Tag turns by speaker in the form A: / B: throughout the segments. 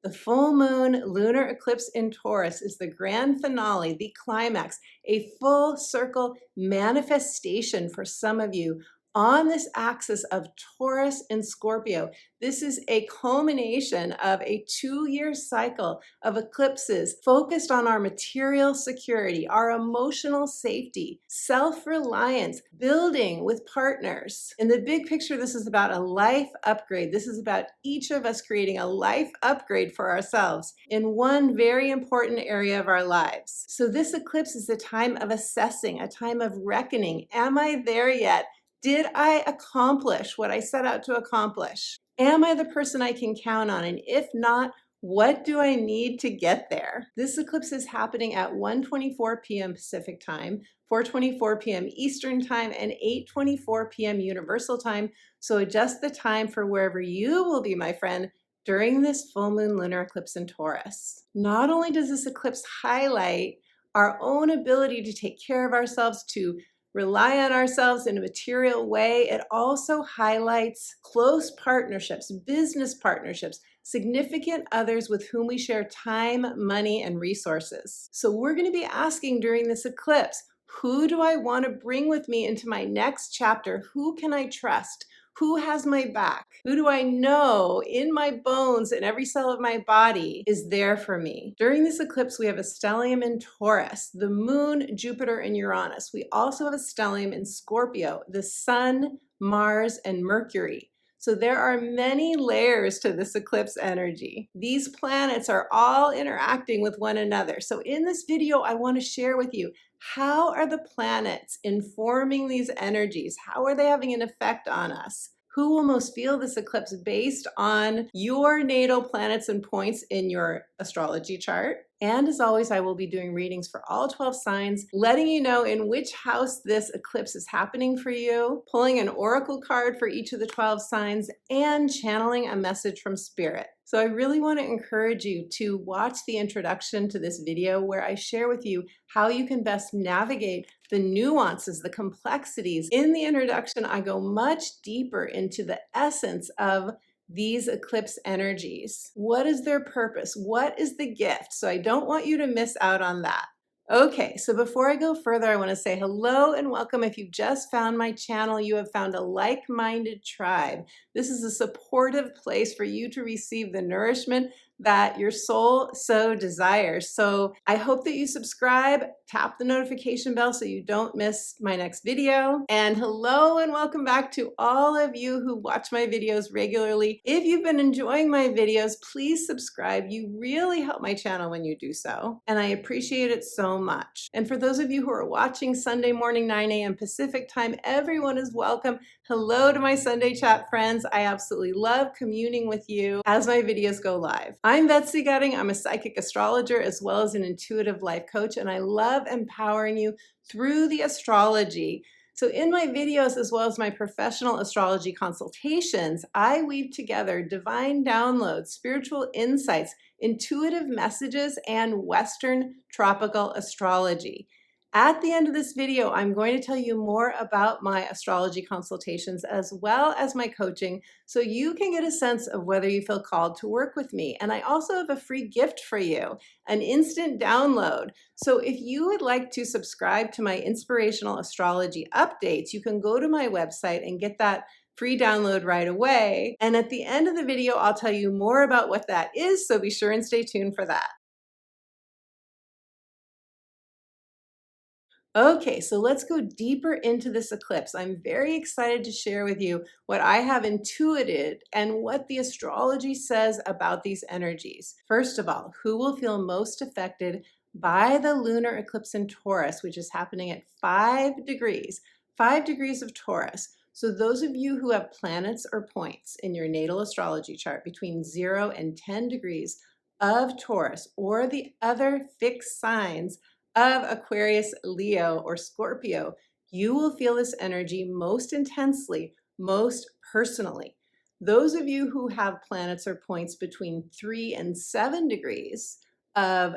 A: The full moon lunar eclipse in Taurus is the grand finale, the climax, a full circle manifestation for some of you on this axis of Taurus and Scorpio. This is a culmination of a 2-year cycle of eclipses focused on our material security, our emotional safety, self-reliance, building with partners. In the big picture, this is about a life upgrade. This is about each of us creating a life upgrade for ourselves in one very important area of our lives. So this eclipse is a time of assessing, a time of reckoning. Am I there yet? Did I accomplish what I set out to accomplish? Am I the person I can count on? And if not, what do I need to get there? This eclipse is happening at 1:24 p.m. Pacific time, 4:24 p.m. Eastern time, and 8:24 p.m. Universal time. So adjust the time for wherever you will be, my friend, during this full moon lunar eclipse in Taurus. Not only does this eclipse highlight our own ability to take care of ourselves, to rely on ourselves in a material way, it also highlights close partnerships, business partnerships, significant others with whom we share time, money, and resources. So we're going to be asking during this eclipse, who do I want to bring with me into my next chapter? Who can I trust? Who has my back? Who do I know in my bones and every cell of my body is there for me? During this eclipse, we have a stellium in Taurus, the moon, Jupiter, and Uranus. We also have a stellium in Scorpio, the sun, Mars, and Mercury. So there are many layers to this eclipse energy. These planets are all interacting with one another. So in this video, I want to share with you, how are the planets informing these energies? How are they having an effect on us? Who will most feel this eclipse based on your natal planets and points in your astrology chart? And as always, I will be doing readings for all 12 signs, letting you know in which house this eclipse is happening for you, pulling an oracle card for each of the 12 signs, and channeling a message from Spirit. So I really want to encourage you to watch the introduction to this video where I share with you how you can best navigate the nuances, the complexities. In the introduction, I go much deeper into the essence of these eclipse energies. What is their purpose? What is the gift? So I don't want you to miss out on that. Okay, so before I go further, I want to say hello and welcome. If you've just found my channel, you have found a like-minded tribe. This is a supportive place for you to receive the nourishment that your soul so desires. So I hope that you subscribe, tap the notification bell so you don't miss my next video. And hello and welcome back to all of you who watch my videos regularly. If you've been enjoying my videos, please subscribe. You really help my channel when you do so, and I appreciate it so much. And for those of you who are watching Sunday morning, 9 a.m. Pacific time, everyone is welcome. Hello to my Sunday chat friends. I absolutely love communing with you as my videos go live. I'm Betsy. I'm a psychic astrologer as well as an intuitive life coach, and I love empowering you through the astrology. So in my videos, as well as my professional astrology consultations, I weave together divine downloads, spiritual insights, intuitive messages, and Western tropical astrology. At the end of this video, I'm going to tell you more about my astrology consultations as well as my coaching so you can get a sense of whether you feel called to work with me. And I also have a free gift for you, an instant download. So if you would like to subscribe to my inspirational astrology updates, you can go to my website and get that free download right away. And at the end of the video, I'll tell you more about what that is, so be sure and stay tuned for that. Okay, so let's go deeper into this eclipse. I'm very excited to share with you what I have intuited and what the astrology says about these energies. First of all, who will feel most affected by the lunar eclipse in Taurus, which is happening at 5 degrees of Taurus. So those of you who have planets or points in your natal astrology chart between 0 and 10 degrees of Taurus or the other fixed signs of Aquarius, Leo, or Scorpio, you will feel this energy most intensely, most personally. Those of you who have planets or points between 3 and 7 degrees of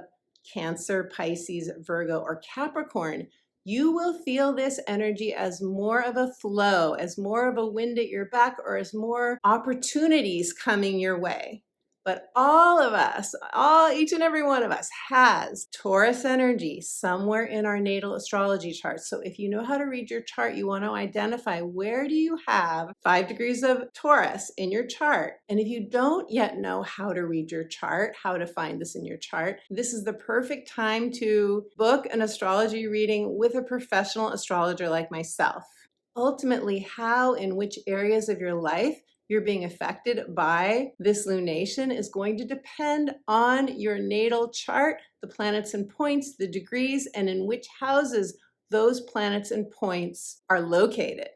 A: Cancer, Pisces, Virgo, or Capricorn, you will feel this energy as more of a flow, as more of a wind at your back, or as more opportunities coming your way. but all of us, each and every one of us has Taurus energy somewhere in our natal astrology chart. So if you know how to read your chart, you want to identify where do you have 5 degrees of Taurus in your chart. And if you don't yet know how to read your chart, how to find this in your chart, this is the perfect time to book an astrology reading with a professional astrologer like myself. Ultimately, how and which areas of your life you're being affected by this lunation is going to depend on your natal chart, the planets and points, the degrees, and in which houses those planets and points are located.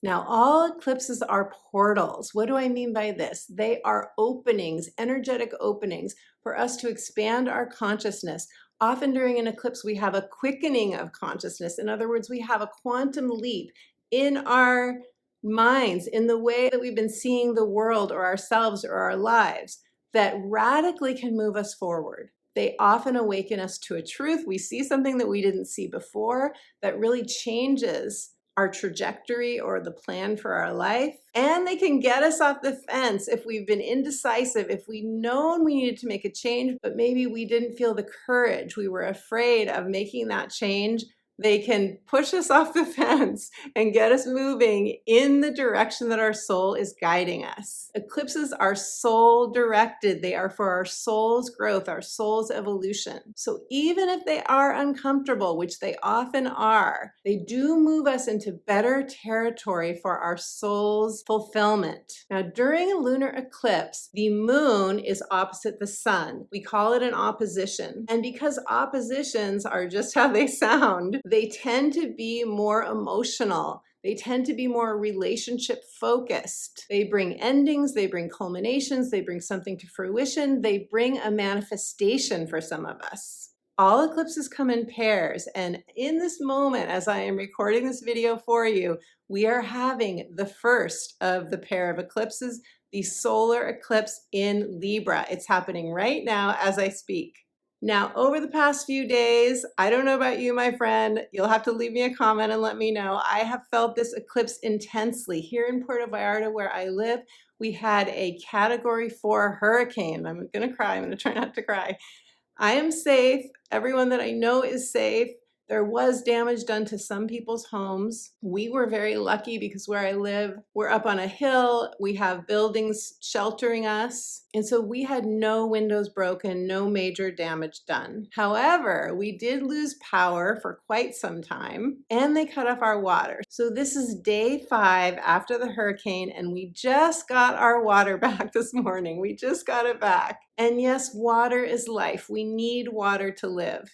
A: Now, all eclipses are portals. What do I mean by this? They are openings, energetic openings for us to expand our consciousness. Often during an eclipse, we have a quickening of consciousness. In other words, we have a quantum leap in our minds, in the way that we've been seeing the world or ourselves or our lives, that radically can move us forward. They often awaken us to a truth. We see something that we didn't see before that really changes our trajectory or the plan for our life. And they can get us off the fence if we've been indecisive, if we've known we needed to make a change, but maybe we didn't feel the courage. We were afraid of making that change. They can push us off the fence and get us moving in the direction that our soul is guiding us. Eclipses are soul directed. They are for our soul's growth, our soul's evolution. So even if they are uncomfortable, which they often are, they do move us into better territory for our soul's fulfillment. Now, during a lunar eclipse, the moon is opposite the sun. We call it an opposition. And because oppositions are just how they sound, they tend to be more emotional. They tend to be more relationship focused. They bring endings, they bring culminations, they bring something to fruition, they bring a manifestation for some of us. All eclipses come in pairs, and in this moment, as I am recording this video for you, we are having the first of the pair of eclipses, the solar eclipse in Libra. It's happening right now as I speak. Now, over the past few days, I don't know about you, my friend, you'll have to leave me a comment and let me know. I have felt this eclipse intensely. Here in Puerto Vallarta, where I live, we had a Category 4 hurricane. I'm gonna cry, I'm gonna try not to cry. I am safe. Everyone that I know is safe. There was damage done to some people's homes. We were very lucky because where I live, we're up on a hill. We have buildings sheltering us. And so we had no windows broken, no major damage done. However, we did lose power for quite some time and they cut off our water. So this is day 5 after the hurricane and we just got our water back this morning. We just got it back. And yes, water is life. We need water to live.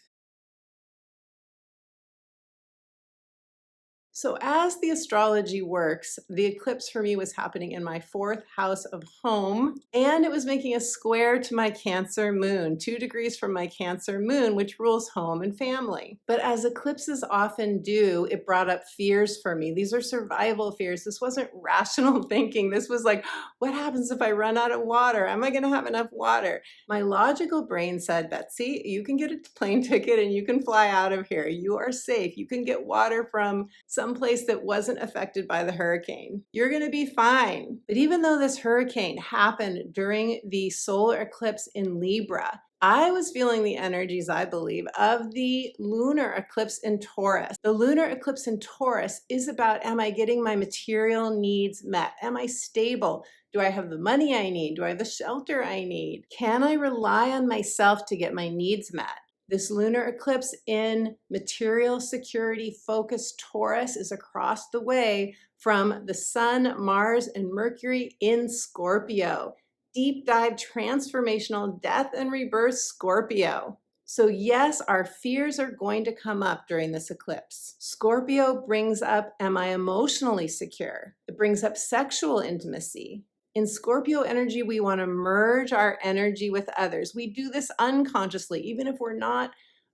A: So as the astrology works, the eclipse for me was happening in my 4th house of home, and it was making a square to my Cancer moon, 2 degrees from my Cancer moon, which rules home and family. But as eclipses often do, it brought up fears for me. These are survival fears. This wasn't rational thinking. This was like, what happens if I run out of water? Am I going to have enough water? My logical brain said, Betsy, you can get a plane ticket and you can fly out of here. You are safe. You can get water from some place that wasn't affected by the hurricane. You're going to be fine. But even though this hurricane happened during the solar eclipse in Libra, I was feeling the energies, I believe, of the lunar eclipse in Taurus. The lunar eclipse in Taurus is about, am I getting my material needs met? Am I stable? Do I have the money I need? Do I have the shelter I need? Can I rely on myself to get my needs met? This lunar eclipse in material security focused Taurus is across the way from the Sun, Mars, and Mercury in Scorpio. Deep dive, transformational, death and rebirth Scorpio. So yes, our fears are going to come up during this eclipse. Scorpio brings up, am I emotionally secure? It brings up sexual intimacy. In Scorpio energy, we want to merge our energy with others. We do this unconsciously, even if we're not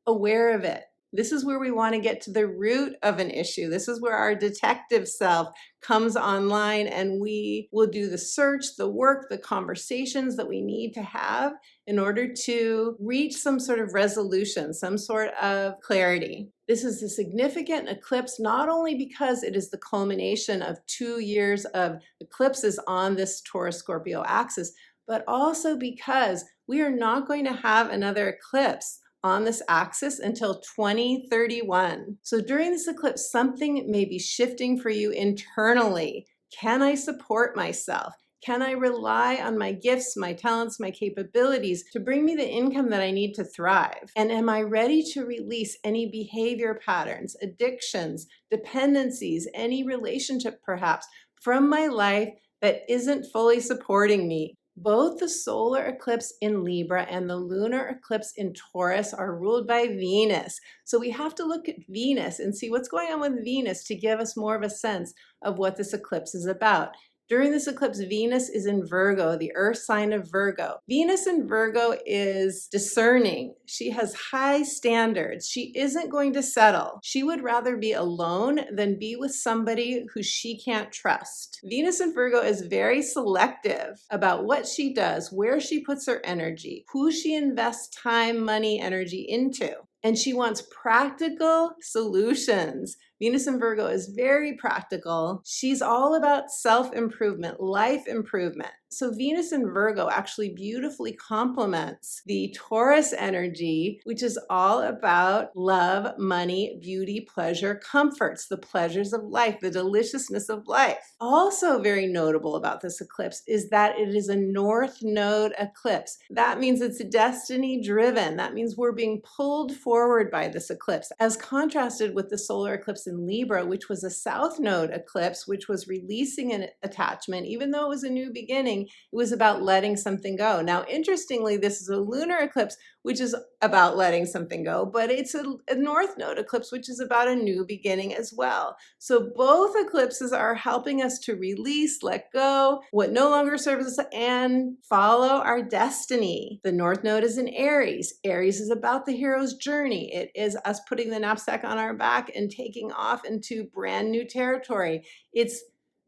A: aware of it. This is where we want to get to the root of an issue. This is where our detective self comes online and we will do the search, the work, the conversations that we need to have in order to reach some sort of resolution, some sort of clarity. This is a significant eclipse, not only because it is the culmination of 2 years of eclipses on this Taurus-Scorpio axis, but also because we are not going to have another eclipse on this axis until 2031. So during this eclipse, something may be shifting for you internally. Can I support myself? Can I rely on my gifts, my talents, my capabilities to bring me the income that I need to thrive? And am I ready to release any behavior patterns, addictions, dependencies, any relationship perhaps from my life that isn't fully supporting me? Both the solar eclipse in Libra and the lunar eclipse in Taurus are ruled by Venus. So we have to look at Venus and see what's going on with Venus to give us more of a sense of what this eclipse is about. During this eclipse, Venus is in Virgo, the earth sign of Virgo. Venus in Virgo is discerning. She has high standards. She isn't going to settle. She would rather be alone than be with somebody who she can't trust. Venus in Virgo is very selective about what she does, where she puts her energy, who she invests time, money, energy into. And she wants practical solutions. Venus in Virgo is very practical. She's all about self-improvement, life improvement. So Venus in Virgo actually beautifully complements the Taurus energy, which is all about love, money, beauty, pleasure, comforts, the pleasures of life, the deliciousness of life. Also very notable about this eclipse is that it is a North Node eclipse. That means it's destiny driven. That means we're being pulled forward by this eclipse, as contrasted with the solar eclipse in Libra, which was a South Node eclipse, which was releasing an attachment. Even though it was a new beginning, it was about letting something go. Now, interestingly, this is a lunar eclipse, which is about letting something go, but it's a North Node eclipse, which is about a new beginning as well. So both eclipses are helping us to release, let go, what no longer serves us, and follow our destiny. The North Node is in Aries. Aries is about the hero's journey. It is us putting the knapsack on our back and taking off into brand new territory. It's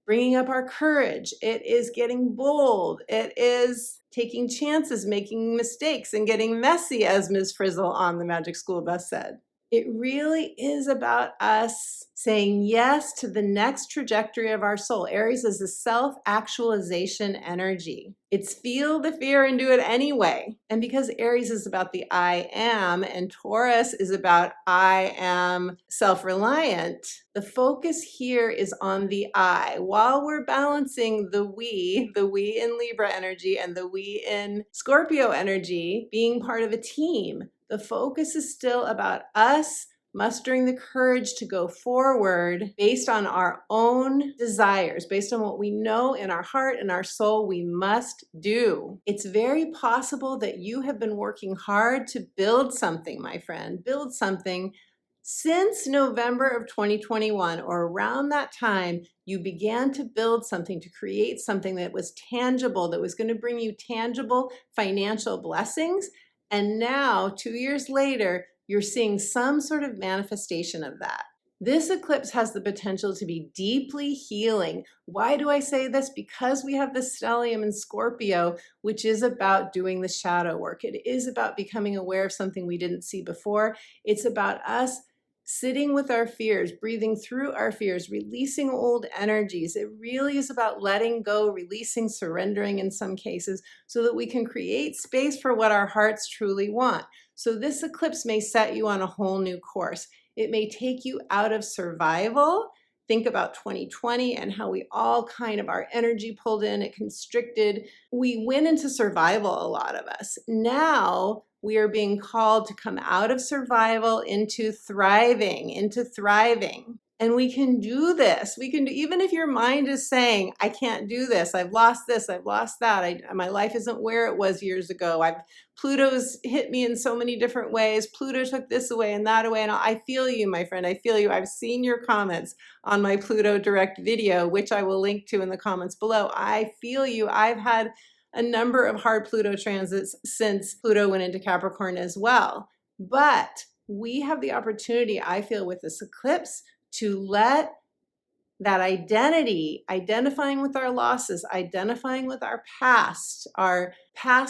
A: bringing up our courage. It is getting bold. It is taking chances, making mistakes, and getting messy, as Ms. Frizzle on the Magic School Bus said. It really is about us saying yes to the next trajectory of our soul. Aries is a self-actualization energy. It's feel the fear and do it anyway. And because Aries is about the I am and Taurus is about I am self-reliant, the focus here is on the I. While we're balancing the we in Libra energy and the we in Scorpio energy, being part of a team, the focus is still about us mustering the courage to go forward based on our own desires, based on what we know in our heart and our soul we must do. It's very possible that you have been working hard to build something, my friend, build something since November of 2021, or around that time. You began to build something, to create something that was tangible, that was going to bring you tangible financial blessings. And now, 2 years later, you're seeing some sort of manifestation of that. This eclipse has the potential to be deeply healing. Why do I say this? Because we have the stellium in Scorpio, which is about doing the shadow work. It is about becoming aware of something we didn't see before. It's about us sitting with our fears, breathing through our fears, releasing old energies. It really is about letting go, releasing, surrendering in some cases, so that we can create space for what our hearts truly want. So this eclipse may set you on a whole new course. It may take you out of survival. Think about 2020 and how we all kind of, our energy pulled in, it constricted. We went into survival, a lot of us. Now we are being called to come out of survival into thriving, And we can do this. We can do, even if your mind is saying, I can't do this, I've lost this, I've lost that, my life isn't where it was years ago. Pluto's hit me in so many different ways. Pluto took this away and that away. And I feel you, my friend. I feel you. I've seen your comments on my Pluto Direct video, which I will link to in the comments below. I feel you. I've had a number of hard Pluto transits since Pluto went into Capricorn as well. But we have the opportunity, I feel, with this eclipse to let that identity, identifying with our losses, identifying with our past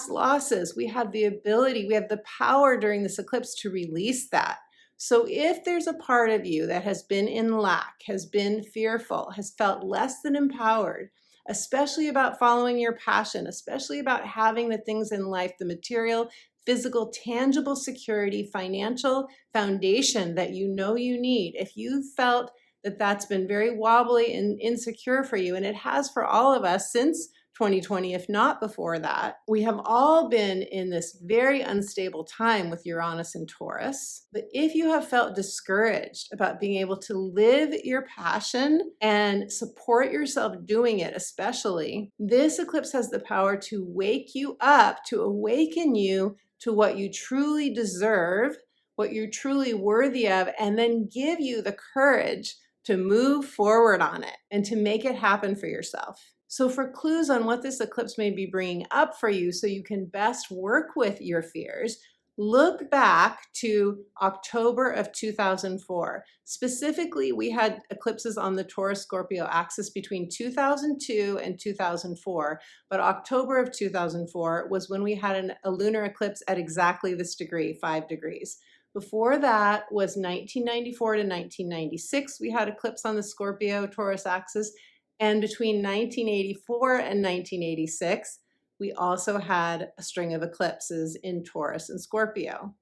A: losses, we have the ability, we have the power during this eclipse to release that. So if there's a part of you that has been in lack, has been fearful, has felt less than empowered, especially about following your passion, especially about having the things in life, the material, physical, tangible security, financial foundation that you know you need. If you felt that that's been very wobbly and insecure for you, and it has for all of us since 2020, if not before that. We have all been in this very unstable time with Uranus and Taurus. But if you have felt discouraged about being able to live your passion and support yourself doing it, especially, this eclipse has the power to wake you up, to awaken you to what you truly deserve, what you're truly worthy of, and then give you the courage to move forward on it and to make it happen for yourself. So for clues on what this eclipse may be bringing up for you so you can best work with your fears, look back to October of 2004. Specifically, we had eclipses on the Taurus-Scorpio axis between 2002 and 2004, but October of 2004 was when we had a lunar eclipse at exactly this degree, 5 degrees. Before that was 1994 to 1996. We had eclipse on the Scorpio-Taurus axis. And between 1984 and 1986, we also had a string of eclipses in Taurus and Scorpio.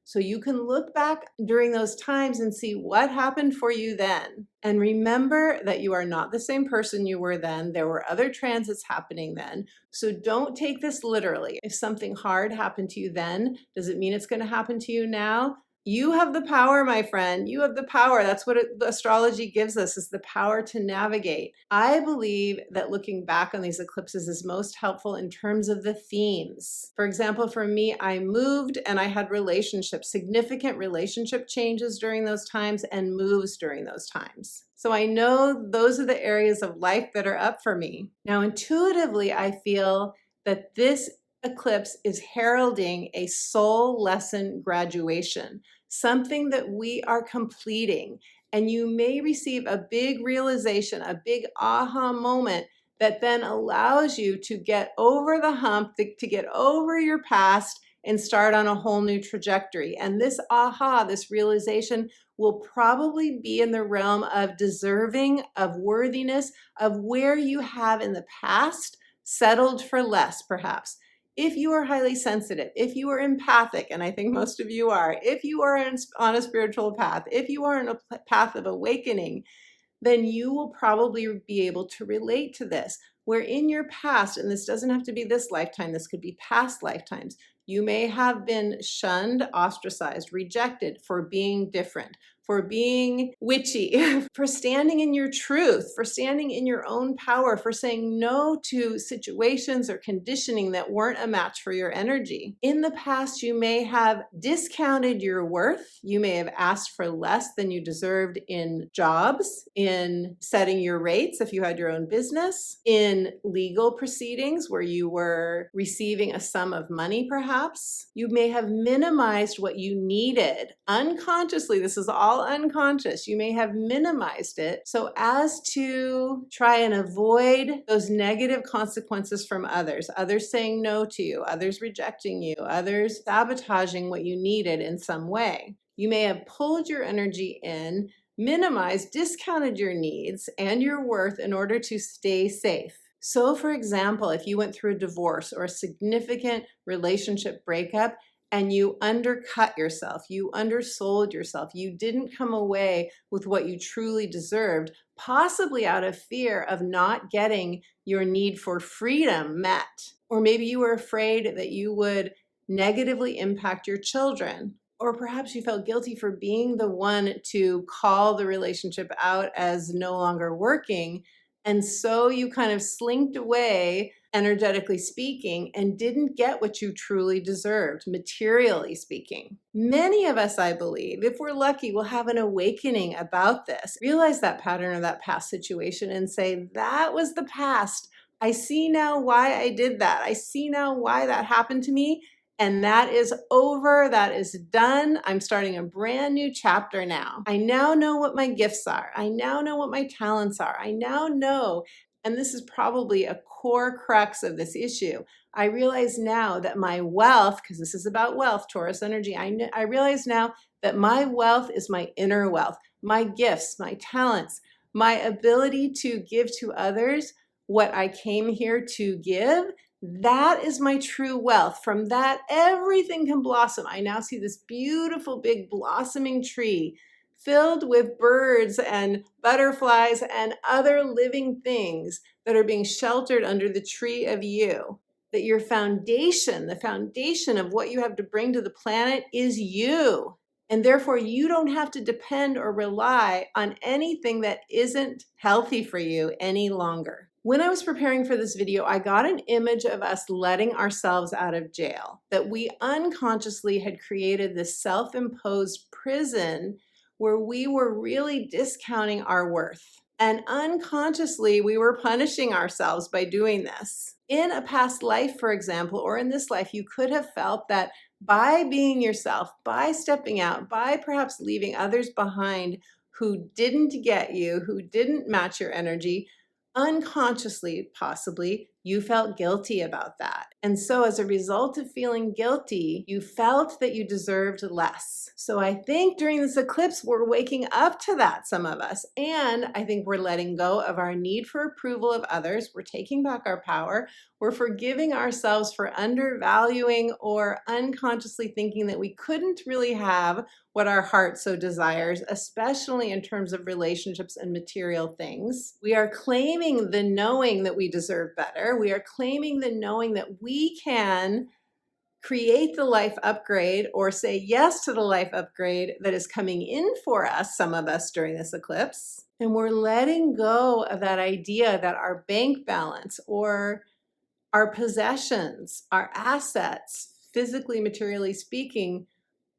A: So you can look back during those times and see what happened for you then. And remember that you are not the same person you were then. There were other transits happening then. So don't take this literally. If something hard happened to you then, does it mean it's going to happen to you now? You have the power, my friend. You have the power. That's what astrology gives us, is the power to navigate. I believe that looking back on these eclipses is most helpful in terms of the themes. For example, for me, I moved and I had relationships, significant relationship changes during those times and moves during those times. So I know those are the areas of life that are up for me. Now, intuitively, I feel that this eclipse is heralding a soul lesson graduation, something that we are completing. And you may receive a big realization, a big aha moment that then allows you to get over the hump, to get over your past and start on a whole new trajectory. And this aha, this realization will probably be in the realm of deserving, of worthiness, of where you have in the past settled for less, perhaps. If you are highly sensitive, if you are empathic, and I think most of you are, if you are on a spiritual path, if you are on a path of awakening, then you will probably be able to relate to this. Where in your past, and this doesn't have to be this lifetime, this could be past lifetimes, you may have been shunned, ostracized, rejected for being different, for being witchy, for standing in your truth, for standing in your own power, for saying no to situations or conditioning that weren't a match for your energy. In the past, you may have discounted your worth. You may have asked for less than you deserved in jobs, in setting your rates if you had your own business, in legal proceedings where you were receiving a sum of money, perhaps. You may have minimized what you needed unconsciously. This is all unconscious. You may have minimized it so as to try and avoid those negative consequences from others saying no to you, others rejecting you, others sabotaging what you needed in some way. You may have pulled your energy in, minimized, discounted your needs and your worth in order to stay safe. So, for example, if you went through a divorce or a significant relationship breakup, and you undercut yourself, you undersold yourself, you didn't come away with what you truly deserved, possibly out of fear of not getting your need for freedom met. Or maybe you were afraid that you would negatively impact your children. Or perhaps you felt guilty for being the one to call the relationship out as no longer working. And so you kind of slinked away, energetically speaking, and didn't get what you truly deserved, materially speaking. Many of us, I believe, if we're lucky, will have an awakening about this, realize that pattern or that past situation and say, that was the past. I see now why I did that. I see now why that happened to me. And that is over, that is done. I'm starting a brand new chapter now. I now know what my gifts are. I now know what my talents are. I now know, and this is probably a core crux of this issue, I realize now that my wealth, because this is about wealth, Taurus energy, I realize now that my wealth is my inner wealth, my gifts, my talents, my ability to give to others what I came here to give, that is my true wealth. From that, everything can blossom. I now see this beautiful, big blossoming tree filled with birds and butterflies and other living things that are being sheltered under the tree of you. That your foundation, the foundation of what you have to bring to the planet is you. And therefore, you don't have to depend or rely on anything that isn't healthy for you any longer. When I was preparing for this video, I got an image of us letting ourselves out of jail, that we unconsciously had created this self-imposed prison where we were really discounting our worth. And unconsciously, we were punishing ourselves by doing this. In a past life, for example, or in this life, you could have felt that by being yourself, by stepping out, by perhaps leaving others behind who didn't get you, who didn't match your energy, unconsciously, possibly, you felt guilty about that. And so as a result of feeling guilty, you felt that you deserved less. So I think during this eclipse, we're waking up to that, some of us. And I think we're letting go of our need for approval of others. We're taking back our power. We're forgiving ourselves for undervaluing or unconsciously thinking that we couldn't really have what our heart so desires, especially in terms of relationships and material things. We are claiming the knowing that we deserve better. We are claiming the knowing that we can create the life upgrade or say yes to the life upgrade that is coming in for us, some of us during this eclipse. And we're letting go of that idea that our bank balance or our possessions, our assets, physically, materially speaking,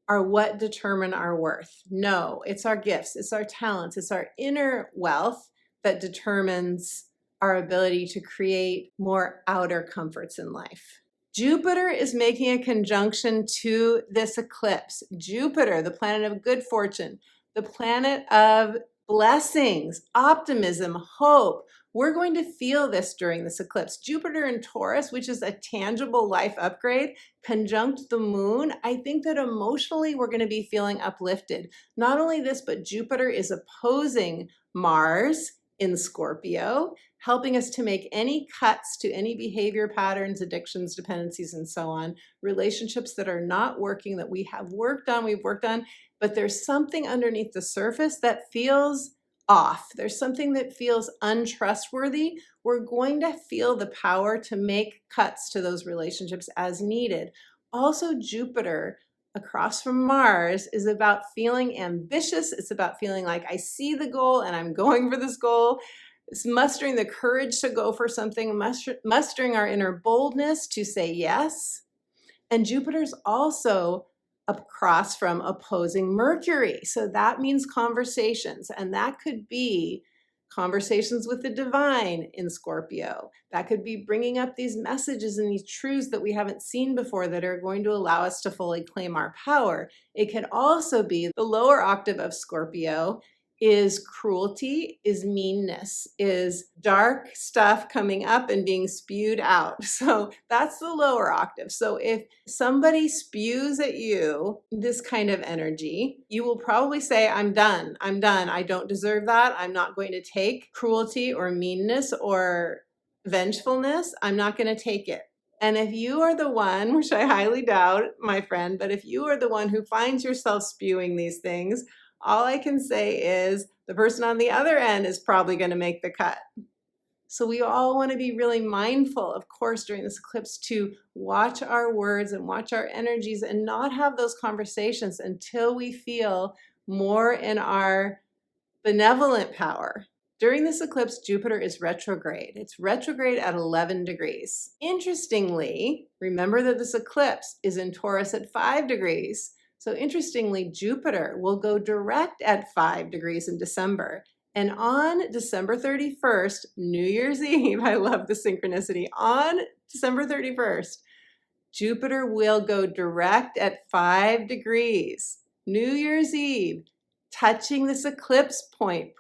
A: are what determine our worth. No, it's our gifts, it's our talents, it's our inner wealth that determines our ability to create more outer comforts in life. Jupiter is making a conjunction to this eclipse. Jupiter, the planet of good fortune, the planet of blessings, optimism, hope. We're going to feel this during this eclipse. Jupiter in Taurus, which is a tangible life upgrade, conjunct the moon. I think that emotionally we're going to be feeling uplifted. Not only this, but Jupiter is opposing Mars in Scorpio, helping us to make any cuts to any behavior patterns, addictions, dependencies, and so on, relationships that are not working, that we have worked on, we've worked on, but there's something underneath the surface that feels off. There's something that feels untrustworthy. We're going to feel the power to make cuts to those relationships as needed. Also, Jupiter across from Mars is about feeling ambitious. It's about feeling like I see the goal and I'm going for this goal. It's mustering the courage to go for something, mustering our inner boldness to say yes. And Jupiter's also across from opposing Mercury. So that means conversations, and that could be conversations with the divine in Scorpio. That could be bringing up these messages and these truths that we haven't seen before that are going to allow us to fully claim our power. It could also be the lower octave of Scorpio is cruelty, is meanness, is dark stuff coming up and being spewed out. So that's the lower octave. So if somebody spews at you this kind of energy, you will probably say, I'm done. I'm done. I don't deserve that. I'm not going to take cruelty or meanness or vengefulness. I'm not going to take it. And if you are the one, which I highly doubt, my friend, but if you are the one who finds yourself spewing these things, all I can say is the person on the other end is probably going to make the cut. So we all want to be really mindful, of course, during this eclipse to watch our words and watch our energies and not have those conversations until we feel more in our benevolent power. During this eclipse, Jupiter is retrograde. It's retrograde at 11 degrees. Interestingly, remember that this eclipse is in Taurus at 5 degrees. So interestingly, Jupiter will go direct at 5 degrees in December. And on December 31st, New Year's Eve, I love the synchronicity, on December 31st, Jupiter will go direct at 5 degrees. New Year's Eve, touching this eclipse point,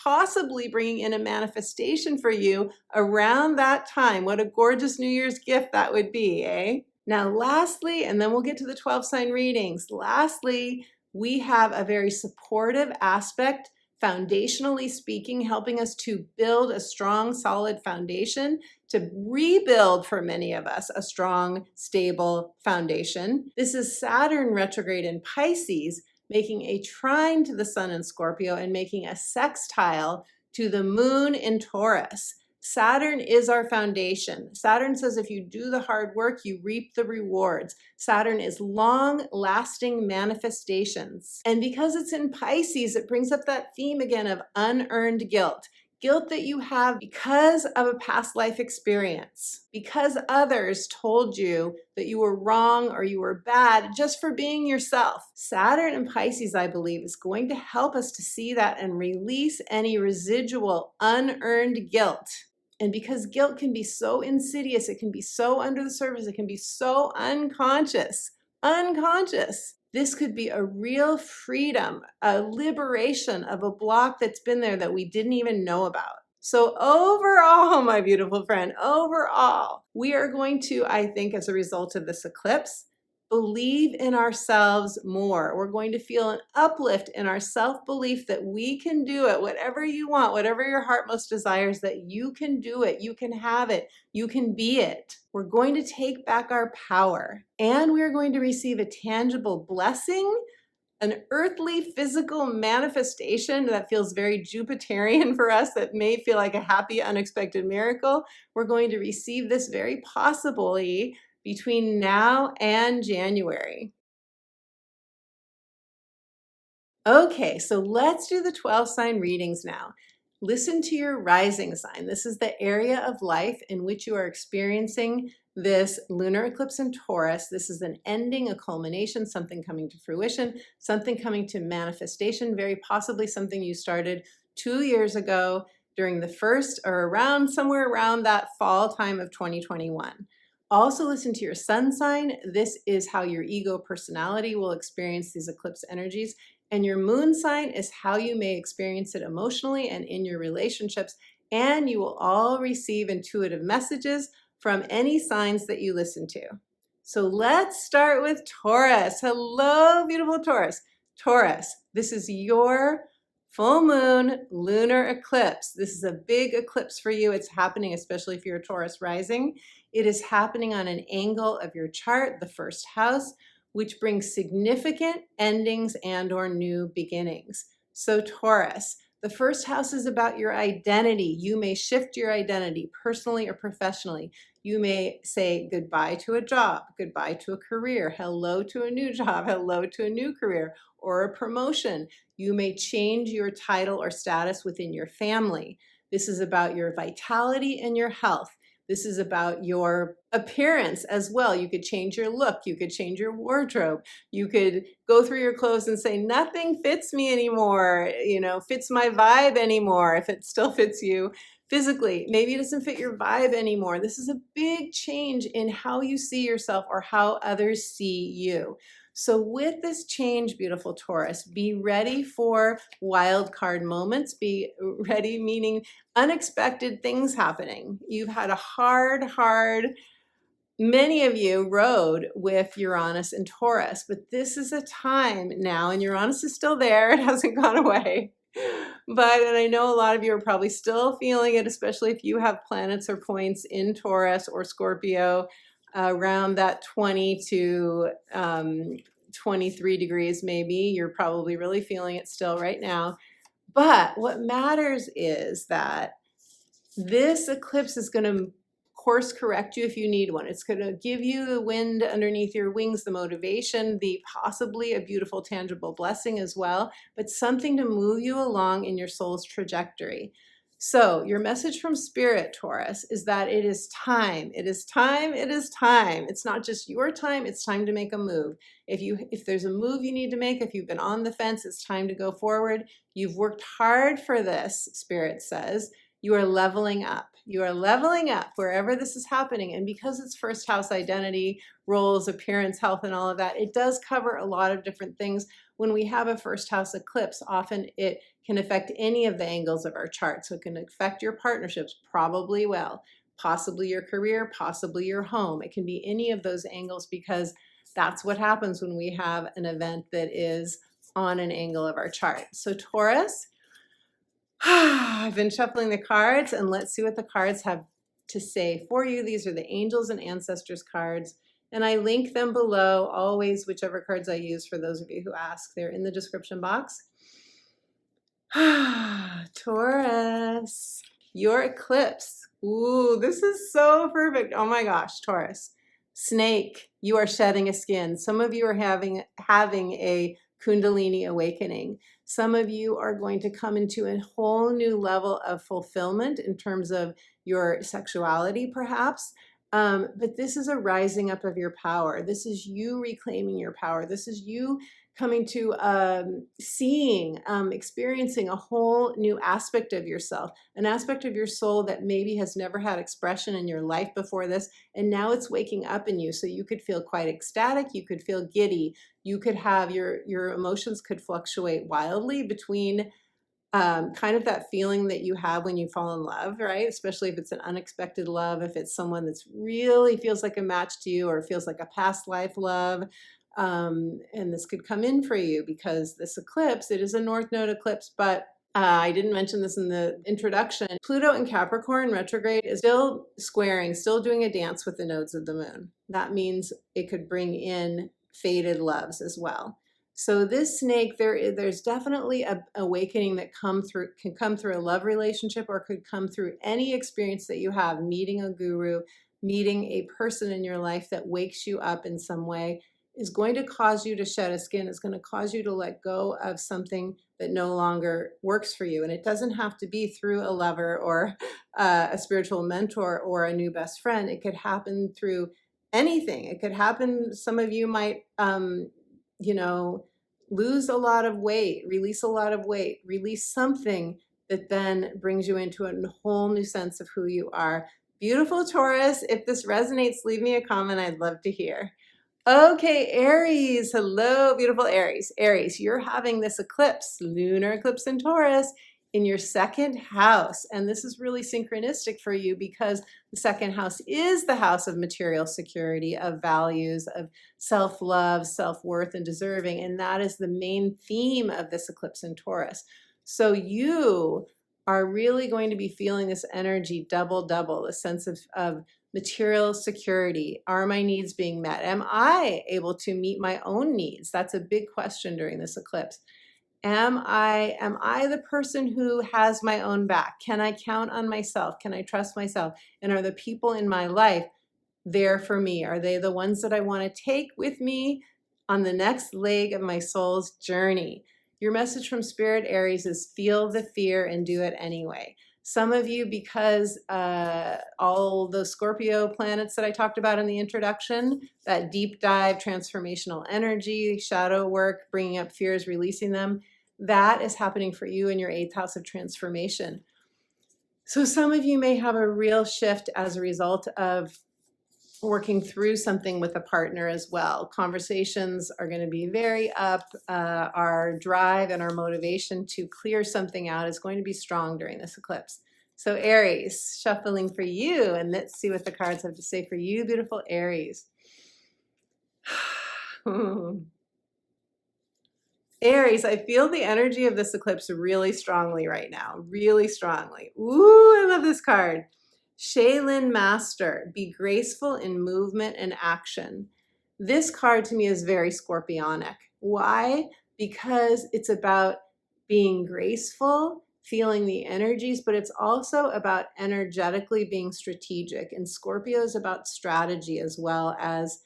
A: possibly bringing in a manifestation for you around that time. What a gorgeous New Year's gift that would be, eh? Now, lastly, and then we'll get to the 12 sign readings. Lastly, we have a very supportive aspect foundationally speaking, helping us to build a strong, solid foundation, to rebuild for many of us a strong, stable foundation. This is Saturn retrograde in Pisces, making a trine to the sun in Scorpio and making a sextile to the moon in Taurus. Saturn is our foundation. Saturn says if you do the hard work, you reap the rewards. Saturn is long-lasting manifestations. And because it's in Pisces, it brings up that theme again of unearned guilt. Guilt that you have because of a past life experience, because others told you that you were wrong or you were bad just for being yourself. Saturn in Pisces, I believe, is going to help us to see that and release any residual unearned guilt. And because guilt can be so insidious, it can be so under the surface, it can be so unconscious. This could be a real freedom, a liberation of a block that's been there that we didn't even know about. So overall, my beautiful friend, overall, we are going to, I think, as a result of this eclipse, believe in ourselves more. We're going to feel an uplift in our self-belief that we can do it, whatever you want, whatever your heart most desires, that you can do it, you can have it, you can be it. We're going to take back our power, and we're going to receive a tangible blessing, an earthly physical manifestation that feels very Jupiterian for us, that may feel like a happy, unexpected miracle. We're going to receive this very possibly between now and January. Okay, so let's do the 12 sign readings now. Listen to your rising sign. This is the area of life in which you are experiencing this lunar eclipse in Taurus. This is an ending, a culmination, something coming to fruition, something coming to manifestation, very possibly something you started 2 years ago during the first or around somewhere around that fall time of 2021. Also listen to your sun sign. This is how your ego personality will experience these eclipse energies. And your moon sign is how you may experience it emotionally and in your relationships. And you will all receive intuitive messages from any signs that you listen to. So let's start with Taurus. Hello, beautiful Taurus. Taurus, this is your full moon lunar eclipse. This is a big eclipse for you. It's happening, especially if you're a Taurus rising. It is happening on an angle of your chart, the first house, which brings significant endings and or new beginnings. So Taurus, the first house is about your identity. You may shift your identity personally or professionally. You may say goodbye to a job, goodbye to a career, hello to a new job, hello to a new career, or a promotion. You may change your title or status within your family. This is about your vitality and your health. This is about your appearance as well. You could change your look. You could change your wardrobe. You could go through your clothes and say, nothing fits me anymore, fits my vibe anymore, if it still fits you physically. Maybe it doesn't fit your vibe anymore. This is a big change in how you see yourself or how others see you. So with this change, beautiful Taurus, be ready for wild card moments. Be ready, meaning unexpected things happening. You've had a hard, many of you rode with Uranus and Taurus, but this is a time now, and Uranus is still there. It hasn't gone away. And I know a lot of you are probably still feeling it, especially if you have planets or points in Taurus or Scorpio around that 20 to 23 degrees maybe. You're probably really feeling it still right now. But what matters is that this eclipse is going to course correct you if you need one. It's going to give you the wind underneath your wings, the motivation, the possibly a beautiful tangible blessing as well, but something to move you along in your soul's trajectory. So your message from Spirit, Taurus, is that it is time. It is time. It is time. It's not just your time. It's time to make a move. If there's a move you need to make, if you've been on the fence, it's time to go forward. You've worked hard for this, Spirit says. You are leveling up. You are leveling up wherever this is happening. And because it's first house identity, roles, appearance, health, and all of that, it does cover a lot of different things. When we have a first house eclipse, often it can affect any of the angles of our chart. So it can affect your partnerships, probably possibly your career, possibly your home. It can be any of those angles because that's what happens when we have an event that is on an angle of our chart. So Taurus, I've been shuffling the cards, and let's see what the cards have to say for you. These are the Angels and Ancestors cards, and I link them below, always, whichever cards I use for those of you who ask. They're in the description box. Taurus, your eclipse. Ooh, this is so perfect. Oh my gosh, Taurus. Snake, you are shedding a skin. Some of you are having a Kundalini awakening. Some of you are going to come into a whole new level of fulfillment in terms of your sexuality, perhaps. But this is a rising up of your power. This is you reclaiming your power. This is you coming to seeing, experiencing a whole new aspect of yourself, an aspect of your soul that maybe has never had expression in your life before this, and now it's waking up in you. So you could feel quite ecstatic, you could feel giddy, you could have your emotions could fluctuate wildly between kind of that feeling that you have when you fall in love, right? Especially if it's an unexpected love, if it's someone that's really feels like a match to you or feels like a past life love. And this could come in for you because this eclipse, it is a North Node eclipse, but I didn't mention this in the introduction. Pluto in Capricorn retrograde is still squaring, still doing a dance with the nodes of the moon. That means it could bring in fated loves as well. So this snake, there's definitely a awakening that can come through a love relationship, or could come through any experience that you have, meeting a guru, meeting a person in your life that wakes you up in some way, is going to cause you to shed a skin. It's going to cause you to let go of something that no longer works for you. And it doesn't have to be through a lover or a spiritual mentor or a new best friend. It could happen through anything. It could happen, some of you might, lose a lot of weight, release a lot of weight, release something that then brings you into a whole new sense of who you are. Beautiful Taurus, if this resonates, leave me a comment. I'd love to hear. Okay, Aries. Hello, beautiful Aries. Aries, you're having this eclipse, lunar eclipse in Taurus, in your second house. And this is really synchronistic for you because the second house is the house of material security, of values, of self-love, self-worth, and deserving. And that is the main theme of this eclipse in Taurus. So you are really going to be feeling this energy double, a sense of material security. Are my needs being met? Am I able to meet my own needs? That's a big question during this eclipse. Am I the person who has my own back? Can I count on myself? Can I trust myself? And are the people in my life there for me? Are they the ones that I want to take with me on the next leg of my soul's journey? Your message from Spirit, Aries, is feel the fear and do it anyway. Some of you, because all the Scorpio planets that I talked about in the introduction, that deep dive, transformational energy, shadow work, bringing up fears, releasing them, that is happening for you in your 8th house of transformation. So some of you may have a real shift as a result of working through something with a partner as well. Conversations are going to be very up. Our drive and our motivation to clear something out is going to be strong during this eclipse. So Aries, shuffling for you, and let's see what the cards have to say for you, beautiful Aries. Aries, I feel the energy of this eclipse really strongly right now, really strongly. Ooh, I love this card. Shaylin Master, be graceful in movement and action. This card to me is very scorpionic. Why? Because it's about being graceful, feeling the energies, but it's also about energetically being strategic. And Scorpio is about strategy as well as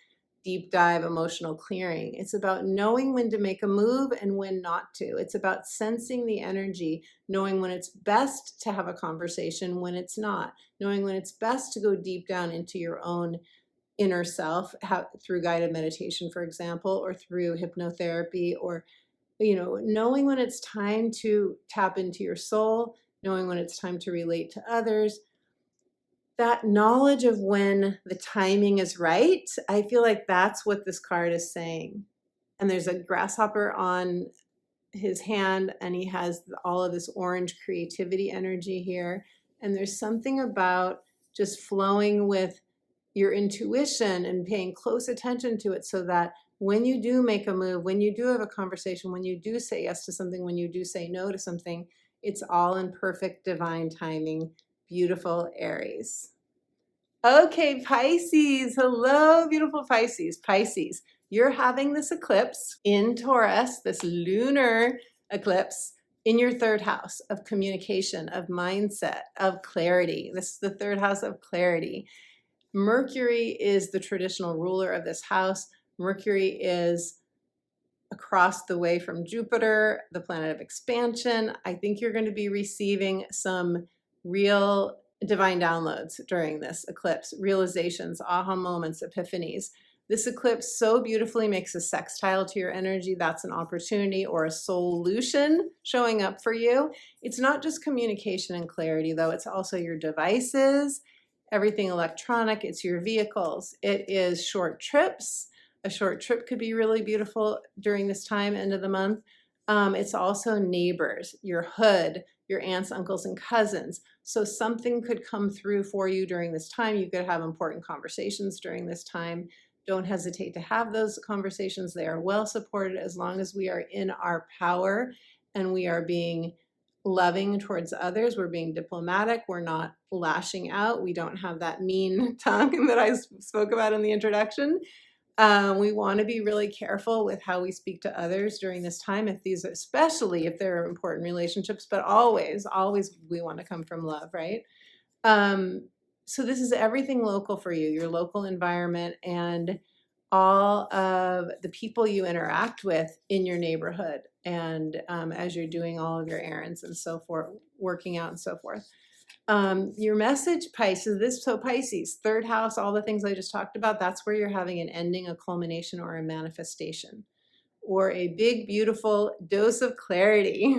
A: deep dive emotional clearing. It's about knowing when to make a move and when not to. It's about sensing the energy, knowing when it's best to have a conversation, when it's not, knowing when it's best to go deep down into your own inner self, through guided meditation, for example, or through hypnotherapy, or knowing when it's time to tap into your soul, knowing when it's time to relate to others. That knowledge of when the timing is right, I feel like that's what this card is saying. And there's a grasshopper on his hand, and he has all of this orange creativity energy here. And there's something about just flowing with your intuition and paying close attention to it, so that when you do make a move, when you do have a conversation, when you do say yes to something, when you do say no to something, It's all in perfect divine timing. Beautiful Aries. Okay, Pisces. Hello, beautiful Pisces. Pisces, you're having this eclipse in Taurus, this lunar eclipse in your third house of communication, of mindset, of clarity. This is the third house of clarity. Mercury is the traditional ruler of this house. Mercury is across the way from Jupiter, the planet of expansion. I think you're going to be receiving some real divine downloads during this eclipse, realizations, aha moments, epiphanies. This eclipse so beautifully makes a sextile to your energy. That's an opportunity or a solution showing up for you. It's not just communication and clarity, though. It's also your devices, everything electronic. It's your vehicles. It is short trips. A short trip could be really beautiful during this time, end of the month. It's also neighbors, your hood, your aunts, uncles, and cousins. So something could come through for you during this time. You could have important conversations during this time. Don't hesitate to have those conversations. They are well supported as long as we are in our power and we are being loving towards others. We're being diplomatic. We're not lashing out. We don't have that mean tongue that I spoke about in the introduction. We want to be really careful with how we speak to others during this time, especially if they're important relationships, but always we want to come from love, right? So this is everything local for you, your local environment and all of the people you interact with in your neighborhood and as you're doing all of your errands and so forth, working out and so forth. Your message, Pisces, Pisces, third house, all the things I just talked about, that's where you're having an ending, a culmination, or a manifestation, or a big, beautiful dose of clarity,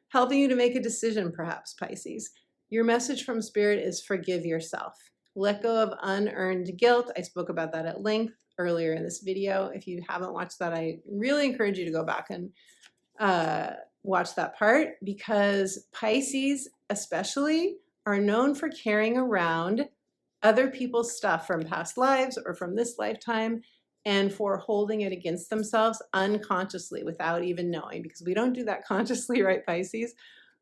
A: helping you to make a decision, perhaps, Pisces. Your message from Spirit is forgive yourself. Let go of unearned guilt. I spoke about that at length earlier in this video. If you haven't watched that, I really encourage you to go back and watch that part, because Pisces especially are known for carrying around other people's stuff from past lives or from this lifetime and for holding it against themselves unconsciously without even knowing, because we don't do that consciously, right, Pisces?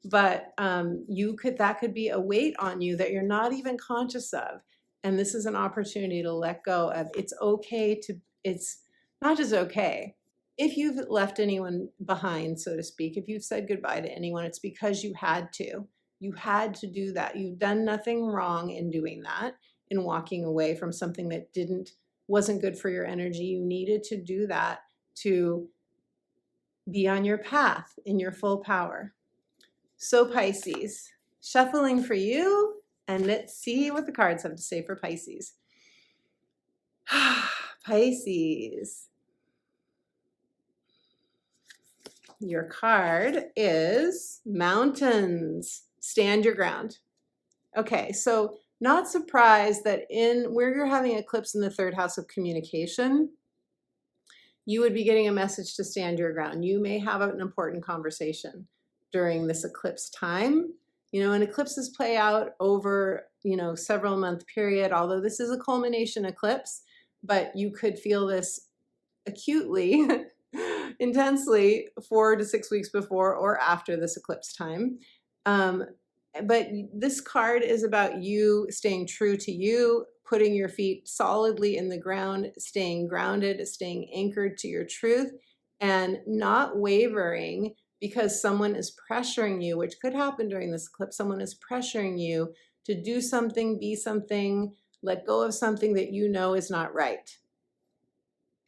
A: But that could be a weight on you that you're not even conscious of. And this is an opportunity to let go of. It's not just okay. If you've left anyone behind, so to speak, if you've said goodbye to anyone, it's because you had to. You had to do that. You've done nothing wrong in doing that, in walking away from something that wasn't good for your energy. You needed to do that to be on your path in your full power. So Pisces, shuffling for you, and let's see what the cards have to say for Pisces. Pisces. Your card is Mountains. Stand your ground. Okay, so not surprised that where you're having eclipse in the third house of communication, you would be getting a message to stand your ground. You may have an important conversation during this eclipse time. And eclipses play out over, several month period, although this is a culmination eclipse, but you could feel this acutely, intensely 4 to 6 weeks before or after this eclipse time. But this card is about you staying true to you, putting your feet solidly in the ground, staying grounded, staying anchored to your truth, and not wavering because someone is pressuring you, which could happen during this eclipse. Someone is pressuring you to do something, be something, let go of something that you know is not right.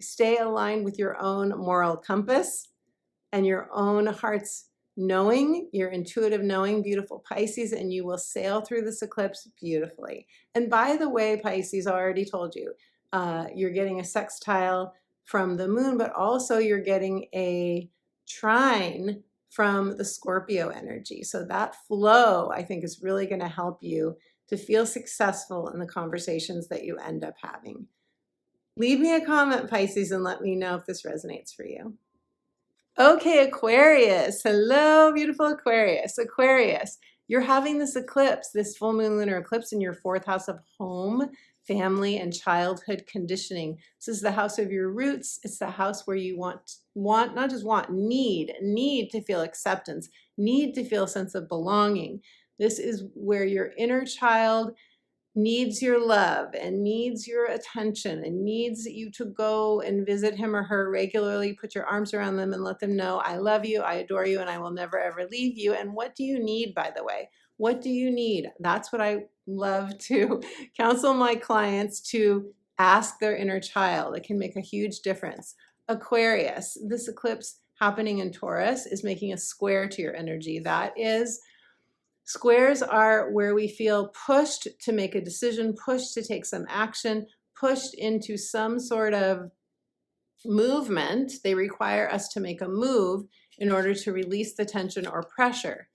A: Stay aligned with your own moral compass and your own heart's knowing, your intuitive knowing, beautiful Pisces, and you will sail through this eclipse beautifully. And by the way, Pisces, I already told you, you're getting a sextile from the moon, but also you're getting a trine from the Scorpio energy. So that flow, I think, is really going to help you to feel successful in the conversations that you end up having. Leave me a comment, Pisces, and let me know if this resonates for you. Okay, Aquarius. Hello, beautiful Aquarius. Aquarius, you're having this eclipse, this full moon lunar eclipse in your fourth house of home, family, and childhood conditioning. This is the house of your roots. It's the house where you want not just want, need to feel acceptance, need to feel a sense of belonging. This is where your inner child needs your love and needs your attention and needs you to go and visit him or her regularly, put your arms around them and let them know, I love you, I adore you, and I will never ever leave you. And what do you need, by the way? What do you need? That's what I love to counsel my clients to ask their inner child. It can make a huge difference. Aquarius, this eclipse happening in Taurus is making a square to your energy. That is, squares are where we feel pushed to make a decision, pushed to take some action, pushed into some sort of movement. They require us to make a move in order to release the tension or pressure.